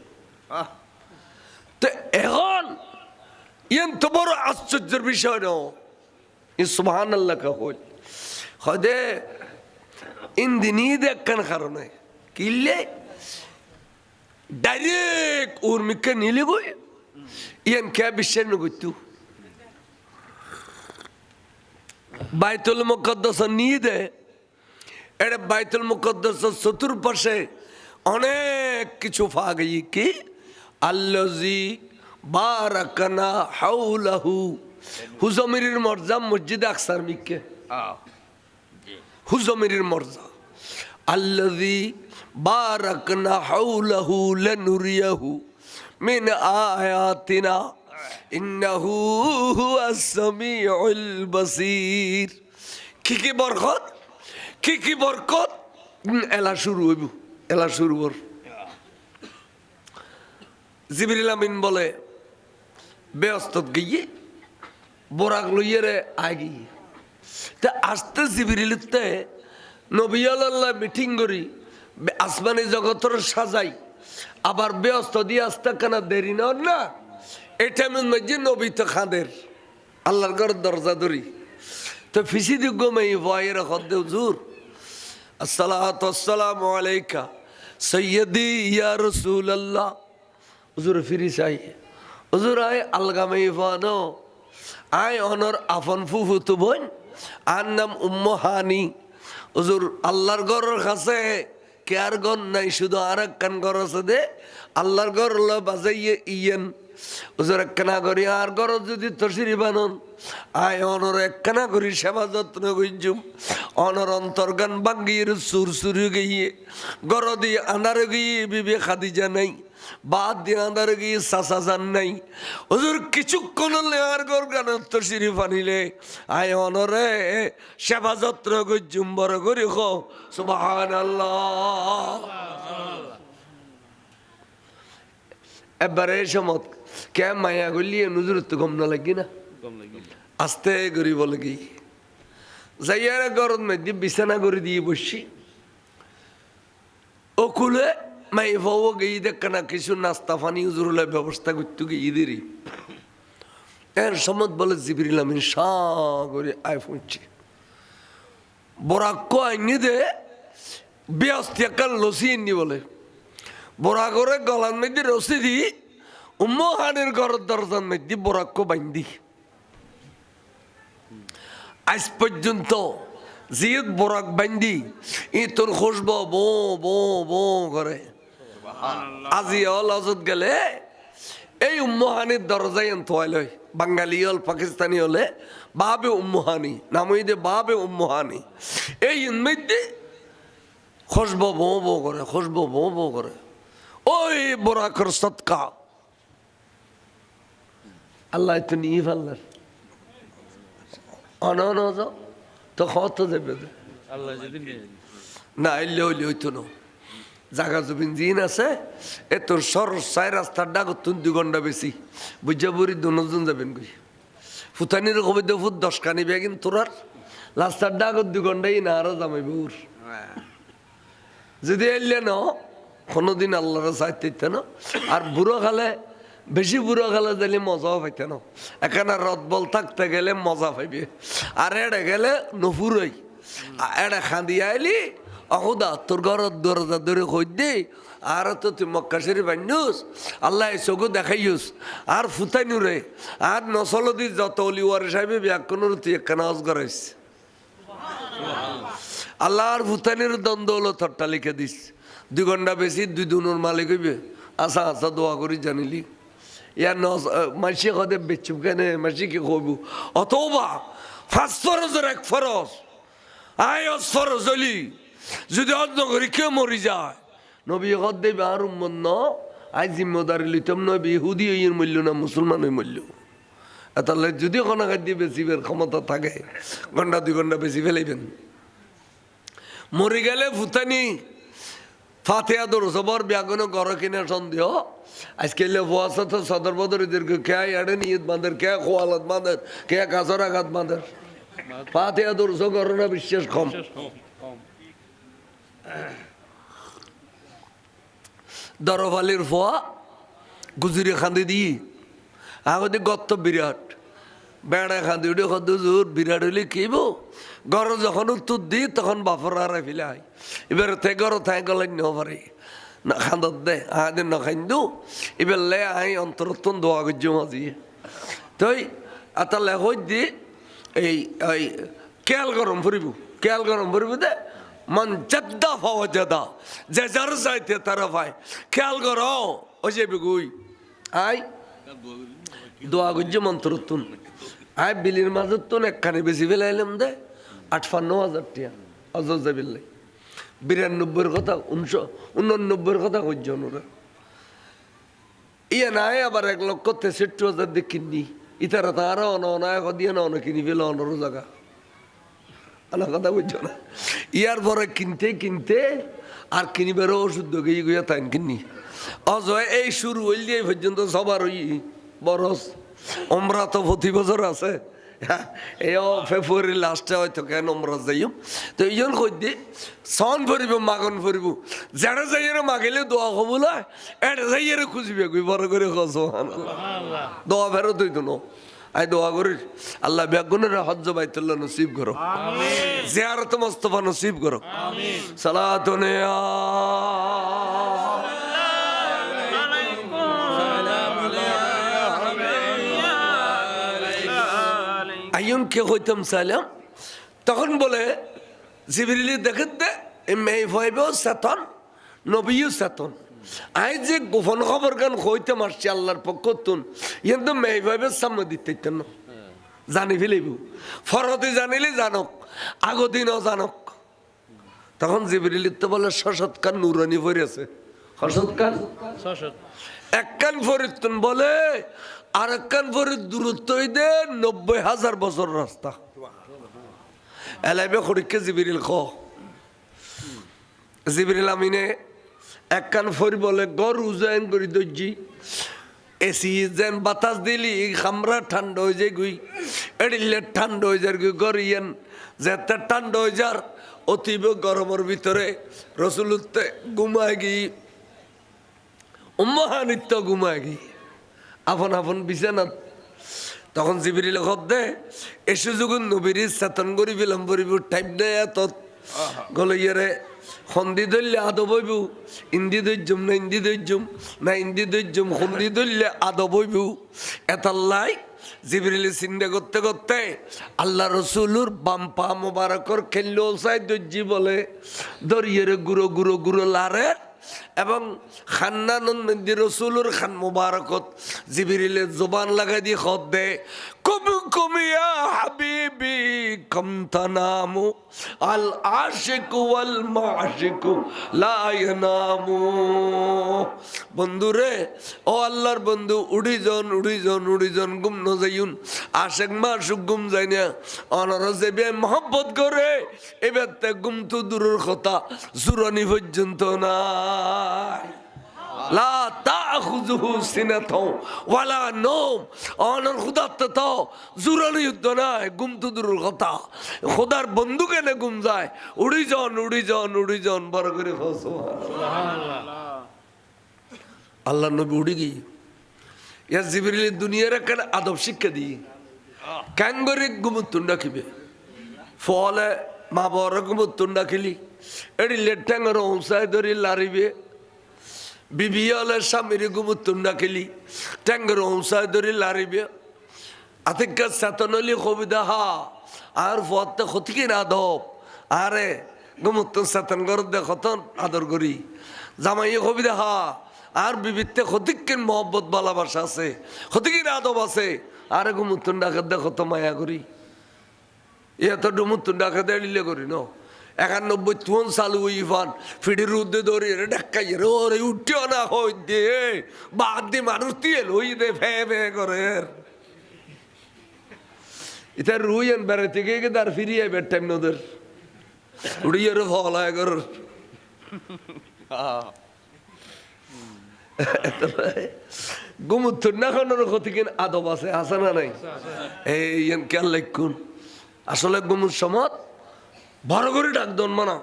তো এখন ইয়ান তো বড় আশ্চর্যের বিষয় ন সুবহানাল্লাহ কহল খদে ইন্দিনি দেখকান কারণে কিলে ডাইরেক্ট ওর মিকে নিলে গই ইয়ান কে বিশ্বের নগত্যু বাইতুল মুকদ্দাস নিয়ে দে এটা বাইতুল মুকদ্দাস চতুর্পাশে অনেক কিছু ফা গই কি আল্লাজি বারাকানা হাউলাহু হুজমিরির মর্জা মসজিদ আকসার মিকে হুজমিরির মর্জা আল্লাজি বারাকনা হাউলাহু লানুরিয়াহু মিন আয়াতিনা ইন্নাহু হুয়াস সামিউল বাসীর কি বরকত এলা শুরু হইব এলা শুরু হর জিবরিল আমিন বলে বেয়স্তত গিয়ে বোরাক লইয়ে আগি তা আসতে জিবরিলতে নবী আল্লাহ মিটিং করি আসমানি জগতের সাজাই আবার ব্যস্ত দিয়ে আসতে কেন দেরি না এটা মধ্যে নবী তো খাঁদের আল্লাহর ঘর দরজা ধরি তো ফিসি দিগ্য মেয়ে ভয়ের হদ্দে হুজুর আসসালাতু আসসালামু আলাইকা সৈয়দি ইয়া রাসূলুল্লাহ হুজুর ফিরি চাই হুজুর আয় আলগা মেয়ে ফানো আয় অনর আফন ফুফু তো বোন আর নাম উম্মু হানি হুজুর আল্লাহর ঘরের কাছে কেয়ার ঘর নাই শুধু আর একখান ঘর আছে দে আল্লাহর ঘর হলো বাজাইয়ে ইয়েন হুজুর একখানা করি আর ঘর যদি তসিরি বানন আয় অনর একখানা করি সেবা যত্ন গুঞ্জুম অনর অন্তর্গান বাঙ্গিয়ে সুর সুরি গিয়ে ঘর দিয়ে আনার গিয়ে বিবে খাদিজা নাই বাদ দিয়ে আন্দার গিয়ে সাসা যান নাই হুজুর কিছুক্ষণ আর ঘর গান তসিরি ফানিলে আয় অনরে সেবা যত্ন গুঞ্জুম বড় করি খো সুবহানাল্লাহ এবারে সমত কে মায়া গলিয়ে নজর তো কম না লাগি না আস্তে গরিব লাগি যাইয়ারে গরম মধ্যে বিছানা করে দিয়ে বসছি ওকুলে মাই ভাও গিয়ে দেখ না কিছু নাস্তা পানি হুজুরুল্লাহ ব্যবস্থা করতে গিয়ে দেরি এর সমত বলে জিবরিল আমিন সাগরে আয় পৌঁছে বরাক্য আইনি দে ব্যস্ত একাল লসি এনি বলে বরা করে গলার মধ্যে রসি দি উম্মু হানির ঘরের দরজার মধ্যে বরাক্য বাইন্দি আজ পর্যন্ত জিদ বরাক বাইন্দি ই তোর খুশব বো বো বো করে আজি অল অজত গেলে এই উম্মু হানির দরজায় তোয়াইল বাঙালি হল পাকিস্তানি হলে বাবে উম্মু হানি নামই দে বাবে উম্মু হানি এই মধ্যে খুশব বো বো করে খুশব বো বো করে ওই বরাকর সৎকা আল্লাহ তো নিয়ে ফেললেন অন তো কত যাবে না এলে হইলে হইতো না জাগা জমিন জিন আছে এ তোর সর চাই রাস্তার ডাকত 2 ঘন্টা বেশি বুঝা বুড়ি দুজন যাবেন কই ফুতানির কবে দে ফুট 10 কানি বেগিন তোরার রাস্তার ডাকত 2 ঘন্টাই না আরো জামাইব যদি এলে না কোনোদিন আল্লাহর চাইতে না আর বুড়ো খালে বেশি বুড়ো খালে দিলে মজাও পাইতে না এখানে রদ বল থাকতে গেলে মজা পাইবে আর এড়ে গেলে নফুরই এড়ে খাঁদি আইলি অহুদা তোর ঘরের দরজা ধরে কই দে আর তো তুই মক্কা শরীফ আইনুস আল্লাহ চোখও দেখাইস আর ফুতাইনু রে আর নসল দি যত অলি ওয়ার সাহেবে ব্যাকরণের তুই একখানা অজ করাইস আল্লাহ আর ফুতানির দ্বন্দ্ব হলো থরটা লিখে দিস 2 ঘন্টা বেশি 2 দুনোর মালিক হইবে আশা আশা দোয়া করি জানিলি ইয়ার মাসি কদে বেচুম কেনে মাসি কি কইব অথবা 5 ফরজের 1 ফরজ আয় ফরজ হলি যদি অন্য করি কেউ মরি যায় নবী কদ দেবে আর উম্মত ন আই জিম্মদারি লিতম নবী ইহুদি হইয়ের মূল্য না মুসলমান হই মূল্য তাহলে যদি কোনো খাদ্য বেশিবের ক্ষমতা থাকে ঘন্টা 2 ঘন্টা বেশি ফেলাইবেন। মরি গেলে ফুতানি ফাতেহা দরজবর ব্যাগুনো ঘর কিনে সন্দেহ আজকে ফুয়াশা তো সদর বদরীদেরকে কে আড়ে নিয়ত বাঁধের কে খোয়ালত বাঁধের কে কাছর আঘাত বাঁধের ফাতেহা দরজ করোনা বিশ্বাস কম। দরবালির ফোয়া গুজুরি খান্দি দিই আগতে গত্ত বিরাট বেড়া খান্দি উঠে কত জোর বিরাট হইলে কেব ঘর যখন উত্তর দিই তখন বাপর আর ফিলাই এবার তে ঘর থাই গলাই ন পারে না খান্দত দে আদিন না খাইন্দু এবার লে আই অন্তরত্তন দোয়া গজ্য মাঝিয়ে তই আতালে হই দি এই এই কেয়াল গরম ফুরিব দে মন জাদ্দা পাওয়া জাদা যে যার চাইতে তারা পায় খেয়াল কর ও যে বিগুই আই দোয়া গজ্য মন্ত্রতুন আই বিলির মাঝতুন একখানে বেশি ফেলাইলাম দে 58,000 টাকা অজজা বিল্লাই 92 কথা 89 কথা গজ্য ওরা ইয়া নাই আবার 1,63,000 দিয়ে কিনি ইতারা তারা অনায়ক দিয়ে না অনেক কিনি ফেলে অনর জায়গা কথা বুঝছো না ইয়ার পরে কিনতে আর কিনিবারও ওষুধ গিয়ে তাই কিনি অজয় এই শুরু হইল এই পর্যন্ত সবার ওই বরস আমরা তো প্রতি বছর আছে এই ফেব্রুয়ারি লাস্টে হয়তো কেন আমরা যাইম তো এই জন্য কই দি সন ফুরিব মাগন ফুরিব যারা যাইয়ের মাগিলে দোয়া কবুল হয় এটা যাইয়ের খুঁজবে কই বড় করে দোয়া ফেরত হইতো না আই দোয়া করি আল্লাহ বেগুনের হজ্জ বাইতুল্লাহ নসিব করো জিয়ারত মুস্তাফা নসিব করো সালাতুনে আইয়ুন কে হইতাম সালাম তখন বলে জিবরিল দেখেন দে মেয়ে ভাইবেও সেতন নবীও সেতন আই যে গোপন খবর গান হইতে মারছি আল্লাহর পক্ষ তুন কিন্তু মেয়ে ভাইবে সামনে দিতে না জানি ফেলিব ফরতে জানিলে জানক আগদিনও জানক তখন জিবরিল তো বলে শশৎকার নুরানি ফরিয়াছে শশৎকার এক কান ফরিদতুন বলে আর এক কান ফরিদ দূরত্ব দে 90,000 বছর রাস্তা এলাইবে খড়িকে জিবরিল খ জিবরিল আমিনে এক কান ফরি বলে গর উজায়ন করি দর্জি এসি যেন বাতাস দিলি খামরা ঠান্ডা হয়ে যায় গুই এডিলে ঠান্ডা হয়ে যার গুই গর ইয়ান যেতে ঠান্ডা হয়ে যার অতীব গরমের ভিতরে রসুলতে ঘুমায় গি উম্মাহানিত্য ঘুমায় গি আপন বিছানাত তখন জিবরিল খব দে এসে যখন নবীর চেতন করি বিলম করিব টাইম দেয় এত গলে ইয়ারে খন্দি ধরলে আদব হইব ইন্দি ধৈর্যম না ইন্দি ধৈর্যম না ইন্দি ধৈর্যম খন্দি ধরলে আদব হইব এতাল্লাই জিবরিল চিন্তা করতে করতে আল্লাহ রসুলুর বাম পা মোবারকর খেললো সাই দর্জি বলে দরিয়ের গুঁড়ো গুঁড়ো গুঁড়ো লারে এবং খান্নানন্দ রসুলুর খান মোবারকত জিবরিলের জবান লাগাই দিয়ে খত দে কবু কমিয়া হাবিবি কমতানামু আল আশিকু ওয়াল মাশিকু লা ইয়ানামু বন্ধু রে ও আল্লাহর বন্ধু উড়ি জন গুম ন যাইউন আশিক মাশুক গুম যাই না অনর যেবে মোহব্বত করে এবার তে গুম তো দূরের কথা জুরানি পর্যন্ত না লা তাখুযুহু সিনাতুন ওয়ালা নওম অনর খুদাত তো জুরানি যুদ্ধ নাই গুম তো দূরের কথা খোদার বন্ধু কেনে গুম যায় উড়ি জন বড় করে সুবহানাল্লাহ আল্লাহ নবী উড়ি গিয়ে ইয়া জিবরিল দুনিয়ার একটা আদব শিক্ষা দিই ক্যাঙ্গরি গুমুতুন রাখিবে ফলে মা বড় গুমুতুন রাখিলি এটি লেটাঙ্গর হংসায় ধরি লারিবে বিবি হলে স্বামীর গুমুতুন রাখিলি ট্যাঙ্গর হংসায় ধরি লারিবে আতিকা চেতনলি কবিতা হা আর ফতে ক্ষতিকে আদব আরে গুমুতুন চেতন কর দেখতন আদর করি জামাইয়ে কবিতা হা আর বিবিতে ক্ষতিকের মহব্বত ভালোবাসা আছে ক্ষতিকের আদব আছে আরে গুমুতুন ডাকা দেখো তো মায়া করি এত ডুমুতুন ডাকা দেড়িলে করি ন 91 তুন চালু ইফান ফিডির উদ্দে ধরে ডাক্কাই রে ওরে উঠিও না হই দে বাদ দি মানুষ দিয়ে লই দে ফে ফে করে এটা রুইন বেড়ে থেকে তার ফিরিয়ে বেড টাইম নদের উড়িয়ে ফলায় কর গুমুত্তর না খানোর ক্ষতি কিন আদব আছে আছে না নাই এই কেন লেখুন আসলে গুমুর সমত বড় করে ডাক দন মানা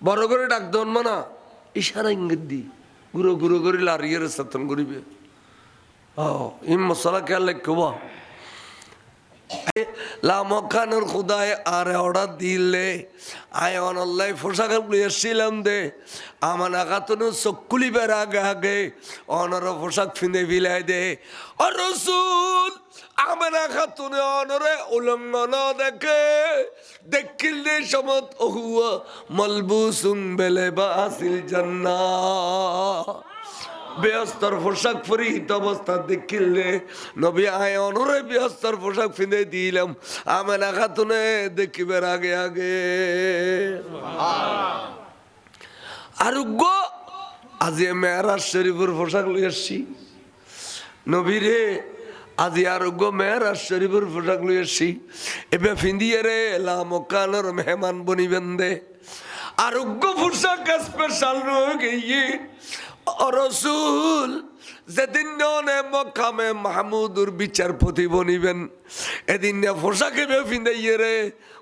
বড় করে ডাক দন মানা ইশারা ইঙ্গিত দি গুরু গুরু করে লারিয়ে সতন করিবে ইম মশলা কেন লেখব লামখানোর খুদায় আর অর্ডার দিলে আয় অনল্লাই পোশাক এসছিলাম দে আমার আঘাতন চকুলি বের আগে আগে অনর পোশাক ফিন্দে বিলাই দে ও রসুল আমার আঘাতনে অনরে উলঙ্ঘন দেখে দেখিলে সমত ওহুয়া মলবুসুম বেলে বা আসিল জান্নাহ বেহস্তর পোশাক পরিহিত অবস্থা দেখিলে নবী আয় অনরে বেহস্তর পোশাক ফিন্দে দিলাম আমার খাতুনে দেখিবার আগে আগে আরোগ্য আজি মেহরাজ শরীফের পোশাক লই আসছি নবীরে আজি আরোগ্য মেহরাজ শরীফের পোশাক লই আসছি এবার ফিন্দিয়ে রে লামকানোর মেহমান বনিবেন দে আরোগ্য পোশাক স্পেশাল রয়ে গিয়ে রসুল যেদিন মকামে মাহমুদুর বিচারপতি বনিবেন এদিন পোশাকে ফিন্দাইয়ে রে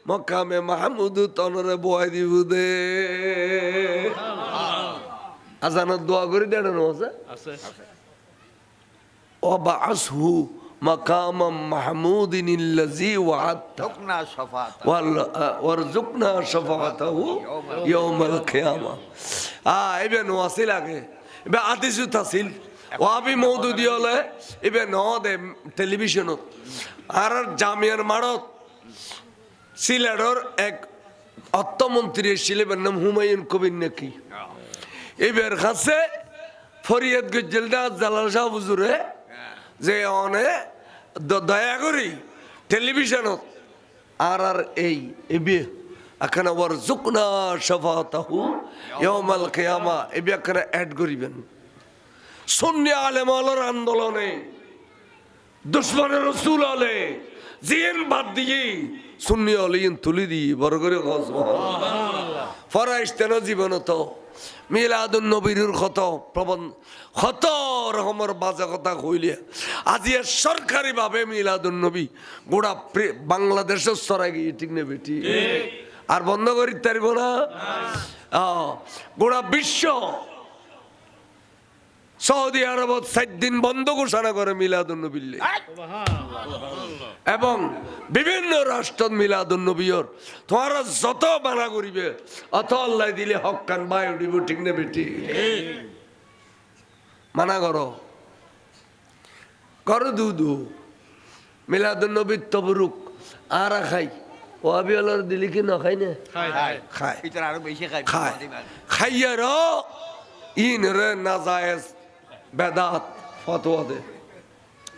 মকামে মাহমুদু তনরে বয় দিব দে আজানত দোয়া করে দেন আছে وبعثه مقام محمود الذي وعدته وارزقنا شفاعته يوم القيامة ابن واصل আগে এবে আদিসু তাসিল ওয়াবি মওদুদি হলে এবে নদে টেলিভিশনত আর জামিয়ার মারত সিলেটর এক অর্থমন্ত্রী ছিলেন নাম হুমায়ুন কবির নাকি এবার কাছে ফরিয়াদ গজ্জেলদা জালাল শাহ হুজুরে যে অনে দয়া করি টেলিভিশনত আর আর এই এবে এখানে ওর জুকনা শাফাতাহু ইয়াউমাল কিয়ামা এবে এখানে অ্যাড করিবেন সুন্নি আলেম আলার আন্দোলনে দুশমনের রাসূল আলে জিন বাদ দিয়ে সুন্নি আলিন তুলি দি বড় করে সুবহানাল্লাহ ফরাইস্তেন জীবনত মিলাদুন নবীর কত প্রবন্ধ কত রকমের বাজে কথা কইলে আজি সরকারি ভাবে মিলাদুন নবী গোটা বাংলাদেশের সরাই গিয়ে ঠিক না বেটি আর বন্ধ করি পারব না গোটা বিশ্ব সৌদি আরবত 7 দিন বন্ধ ঘোষণা করে মিলাদুন নবী এবং বিভিন্ন রাষ্ট্র মিলাদুন নবীর তোমারা যত মানা করিবে অত আল্লাহ দিলে হক কান বাই উঠিব ঠিক না বেটি মানা করো করো দুদু মিলাদুন নবীর তবরুক আর খাই ও আবি আল্লাহর দিলি কি না খাই না খায় আরো বেশি খায় খাইয়ার ইন রে নাজায়েজ বেদাত ফতোয়া দে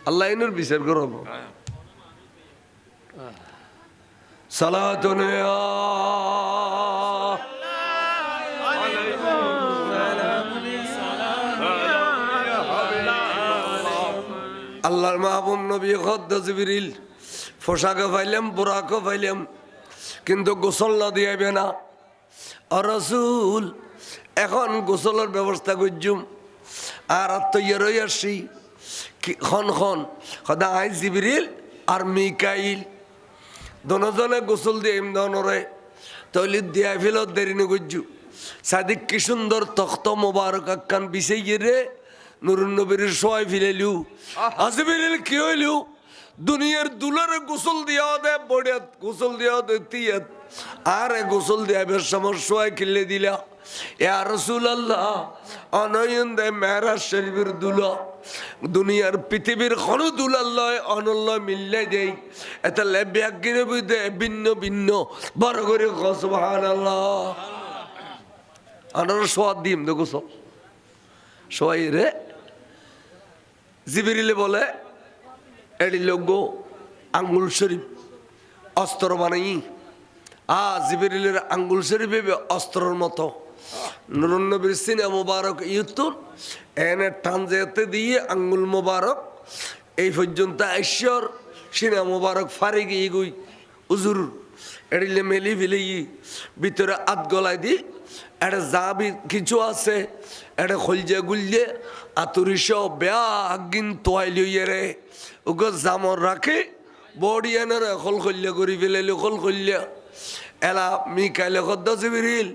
আল্লাহ ইনুর বিচার করব সালাতুন আল্লাহর মাহবুব নবী খদ্দ জিবরিল পোশাকও পাইলাম বুরাকও পাইলাম কিন্তু গোসল না দিয়াবে না আর রাসূল এখন গোসলের ব্যবস্থা করছুম আর তৈয়ার হয়ে আসছি খন খন সদা আই জিবরিল আর মিকাইল দনজনে গোসল দিয়ে ইমদনরে তৈলিত দিয়া ফেলত দেরি নগজ্জু সাদিক কি সুন্দর তখ্ত মোবারক আক্কান বিছাই রে নুরুন নবীর সোয়াই ফিলাইলু আজিবিল কি হইলু দুনিয়ার দুলারে গোসল দিয়া দে বড়িয়াত গোসল দিয়া দে তিয়াত আর গোসল দিয়া বেশ সমস্যায় কিলে দিলা ইয়া রাসূলুল্লাহ অনয়ন দে মেরাজ শরীফের দুলা দুনিয়ার পৃথিবীর কোন দুলাল্লাহ অনল্লাহ মিললে দেই এটা লেবিয়া গিনে বুঝে ভিন্ন ভিন্ন বড় করে সুবহানাল্লাহ আনার সোয়াদ দিম দেখো সব সোয়াই রে জিবরিলে বলে এডি লোগো আঙ্গুল শরীফ অস্ত্র বানাই জিবরিলের আঙ্গুল শরীফ অস্ত্রের মতো নুরুন নবীর সিনা মুবারক ইউতুর এনে টান যেতে দিয়ে আঙ্গুল মুবারক এই পর্যন্ত ঈশ্বর সিনা মোবারক ফারি গিয়ে গই উজুর এড়িলে মেলি ফেলে ভিতরে আত গলায় দি এটা যাবি কিছু আছে এটা খলজে গুলজে আতুরিস বেয়া আগিন তোয়াইলি রে ওগো জামর রাখে বডি এনার খল খল্যা করি ফেলাইলে খল খল্যা এলা মিকাইলে খদ্দ জিবিরিল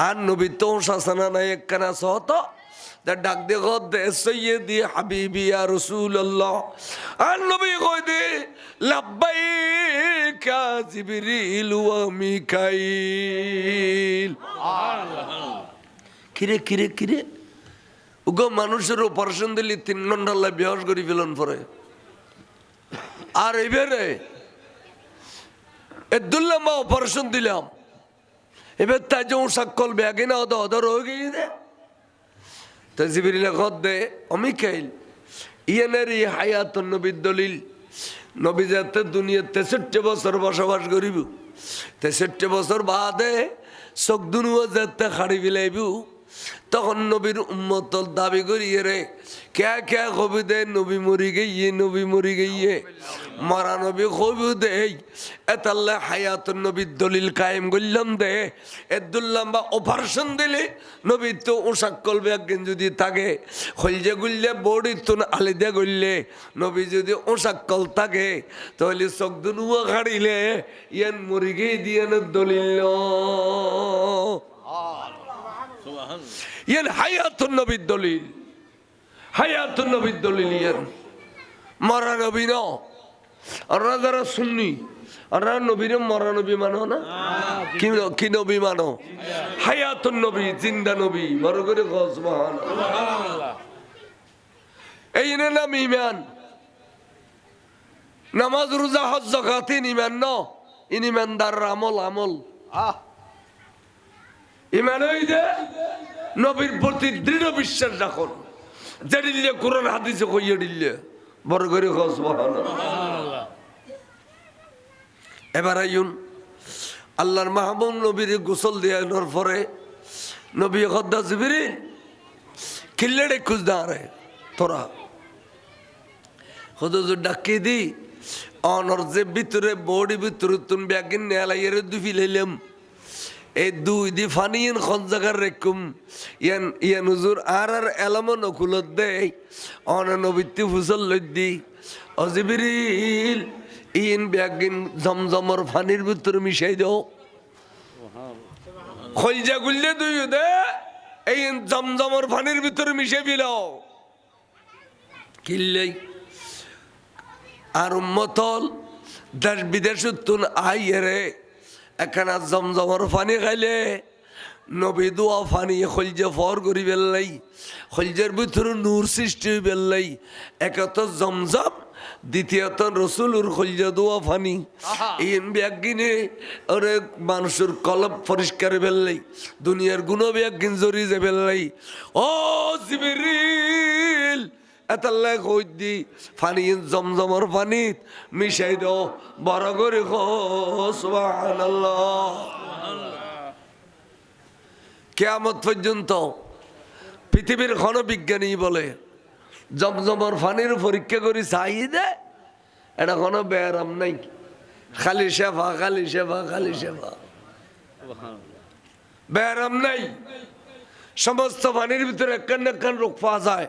আর নবী তো শাসনা নাই একখানা সহত ডাক দে খদ্দে সৈয়দি হাবিবি ইয়া রাসূলুল্লাহ আর নবী কই দে লাব্বাইকা জিবরিল ওয়া মিকাইল কিরে কিরে কিরে ওগো মানুষের অপারেশন দিলি 3 ঘন্টা লাই বেহস করি ফেলন পরে আর এবারে এদুল্লাহ মা অপারেশন দিলাম এবার তাই যে সাক্কল ব্যাগে না অদর হয়ে গিয়ে তা জিবরিল খদ্দে অমিকাইল ইয়ানের ই হায়াতুন নবীর দলিল নবী যাতে দুনিয়াতে 63 বছর বসবাস করিব 63 বছর বাদে চোখ দুনুয়া যাতে খাড়ি বিলাইব তখন নবীর উম্মত দাবি করিয়ে রে কে কে কবি দে নবী মরি গিয়ে নবী মরি গিয়ে মারা নবী কবি দে এতাল্লা হায়াতুন নবীর দলিল কায়েম করলাম দে এদুল্লাম্বা অপারেশন দিলে নবী তো উশাক করবে একদিন যদি থাকে হলজে গুললে বডি তো আলিদে গড়লে নবী যদি উশাক কল থাকে তাহলে চোখ দুনুয়া খাড়িলে ইয়ান মরি গিয়ে দিয়ে দলিল ইয়ান হায়াতুন নবীর দলিল হায়াতুন নবীর দলিল ইয়ান মরা নবী ন আর যারা সুন্নি আর নবীর মরা নবী মানো না কি নবী মানো হায়াতুন নবী জিন্দা নবী বড় করে সুবহানাল্লাহ এই নাম ঈমান নামাজ রোজা হজ যাকাত ঈমান ন ঈমানদার আমল আমল ঈমান হই দে নবীর প্রতি দৃঢ় বিশ্বাস রাখুন যেদিলে কোরআন হাদিসে কইয়ে দিলে বড় করে সুবহানাল্লাহ এবার আইন আল্লাহর মাহবুব নবীর গোসল দেওয়ানোর পরে নবী খদ্দা জিবরিল কিল্লেড়ে খুঁজদা রে তোরা খোদ ডাকি দি অনর যে ভিতরে বডি ভিতরে তুন ব্যাগিন নেলাইয়ের দুফি লাইলাম এই দুই দি ফানিয়েন খন জায়গার রেকুম ইয়ান ইয়ান হুজুর আর এলামো নকুলত দেয় অন নবীতি ফুসল লদ্দি অজিবরিল ইন ব্যাগিন জমজমর ফানির ভিতরে মিশাই দাও খলজা গুললে দুই দে এই জমজমর ফানির ভিতরে মিশাই বিলাও কিল্লাই আর উম্মতল দেশ বিদেশ তুন আইরে এখানে জমজমর পানি খাইলে নবী দোয়া পানি খলজে ফর করি বেললাই খলজের ভিতরে নূর সৃষ্টি বেললাই একত জমজম দ্বিতীয়ত রসুলুর খলজে দোয়া পানি ইন ব্যাগিনে ওরে মানুষের কলব পরিষ্কার বেললাই দুনিয়ার গুণ ব্যাগিন জড়িয়ে যে বেললাই ও জিবরিল এতাল্লা কই দি পানি জমজমর পানিত মিশাই দাও বড় করে সুবহানাল্লাহ কিয়ামত পর্যন্ত পৃথিবীর কোন বিজ্ঞানী বলে জমজমর পানির পরীক্ষা করে চাই দে এটা কোনো ব্যায়াম নাই খালি সেবা খালি সেবা খালি সেবা ব্যায়াম নাই সমস্ত পানির ভিতরে একখান রোগ পাওয়া যায়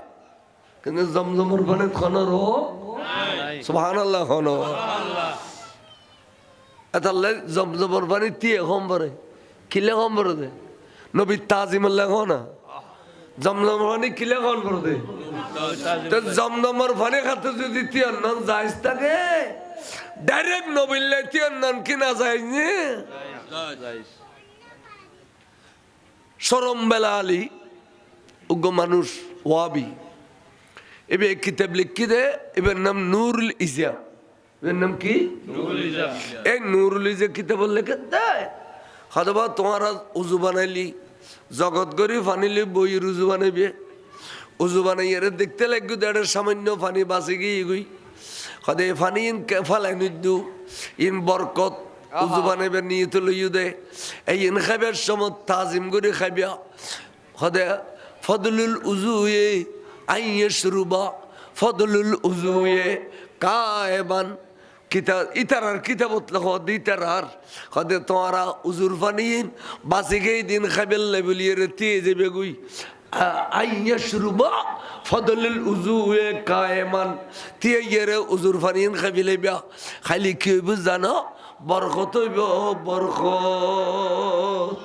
কিন্তু জমজমর পানি কোনো রোগ সুবহানাল্লাহ কোনো এতাল্লা জমজমর পানি তিয়ে কম পরে কিলে কম পরে দে নবী তাজিমুল্লাহ না জমজমর পানি কিলে কম পরে দে জমজমর পানি খাতে যদি তিয়ার নাম যাইস থাকে ডাইরেক্ট নবীল্লাই তিয়ার নাম কিনা যায় নি সরম বেলা আলী উগ্র মানুষ ওয়াবি এবার কিতাব লিখি দে এবার নাম নুরুল ইজা এর নাম কি এই নুরুল ইজা কিতাব লিখে দেয় হয়তোবা তোমার উজু বানাইলি জগৎ গরি ফানিলি বইয়ের উজু বানাইবে উজু বানাই এর দেখতে লাগবে দেড়ের সামান্য পানি বাঁচে গিয়ে গই হদে ফানি ইন ফালাই নিদু ইন বরকত উজু বানাইবে নিয়ে তো লইও দে এই ইন খাইবার সময় তাজিম করে খাইবা হদে ফদলুল উজু আইয়শরুবা ফদলুল উজুয়ে কায়বান কিতাব ইতারার কিতাবত হদ ইতারার হদে তোমারা উজুর ফানিন বাসে গই দিন খাবেল লেবলিয়ে তে যাবে গুই আইয়াশরুবা ফদলুল উজুয়ে কায়মান তে ইয়েরে উজুর ফানিন খাবিলে বিয়া খালি কি বুঝানো বরকত হইব বরকত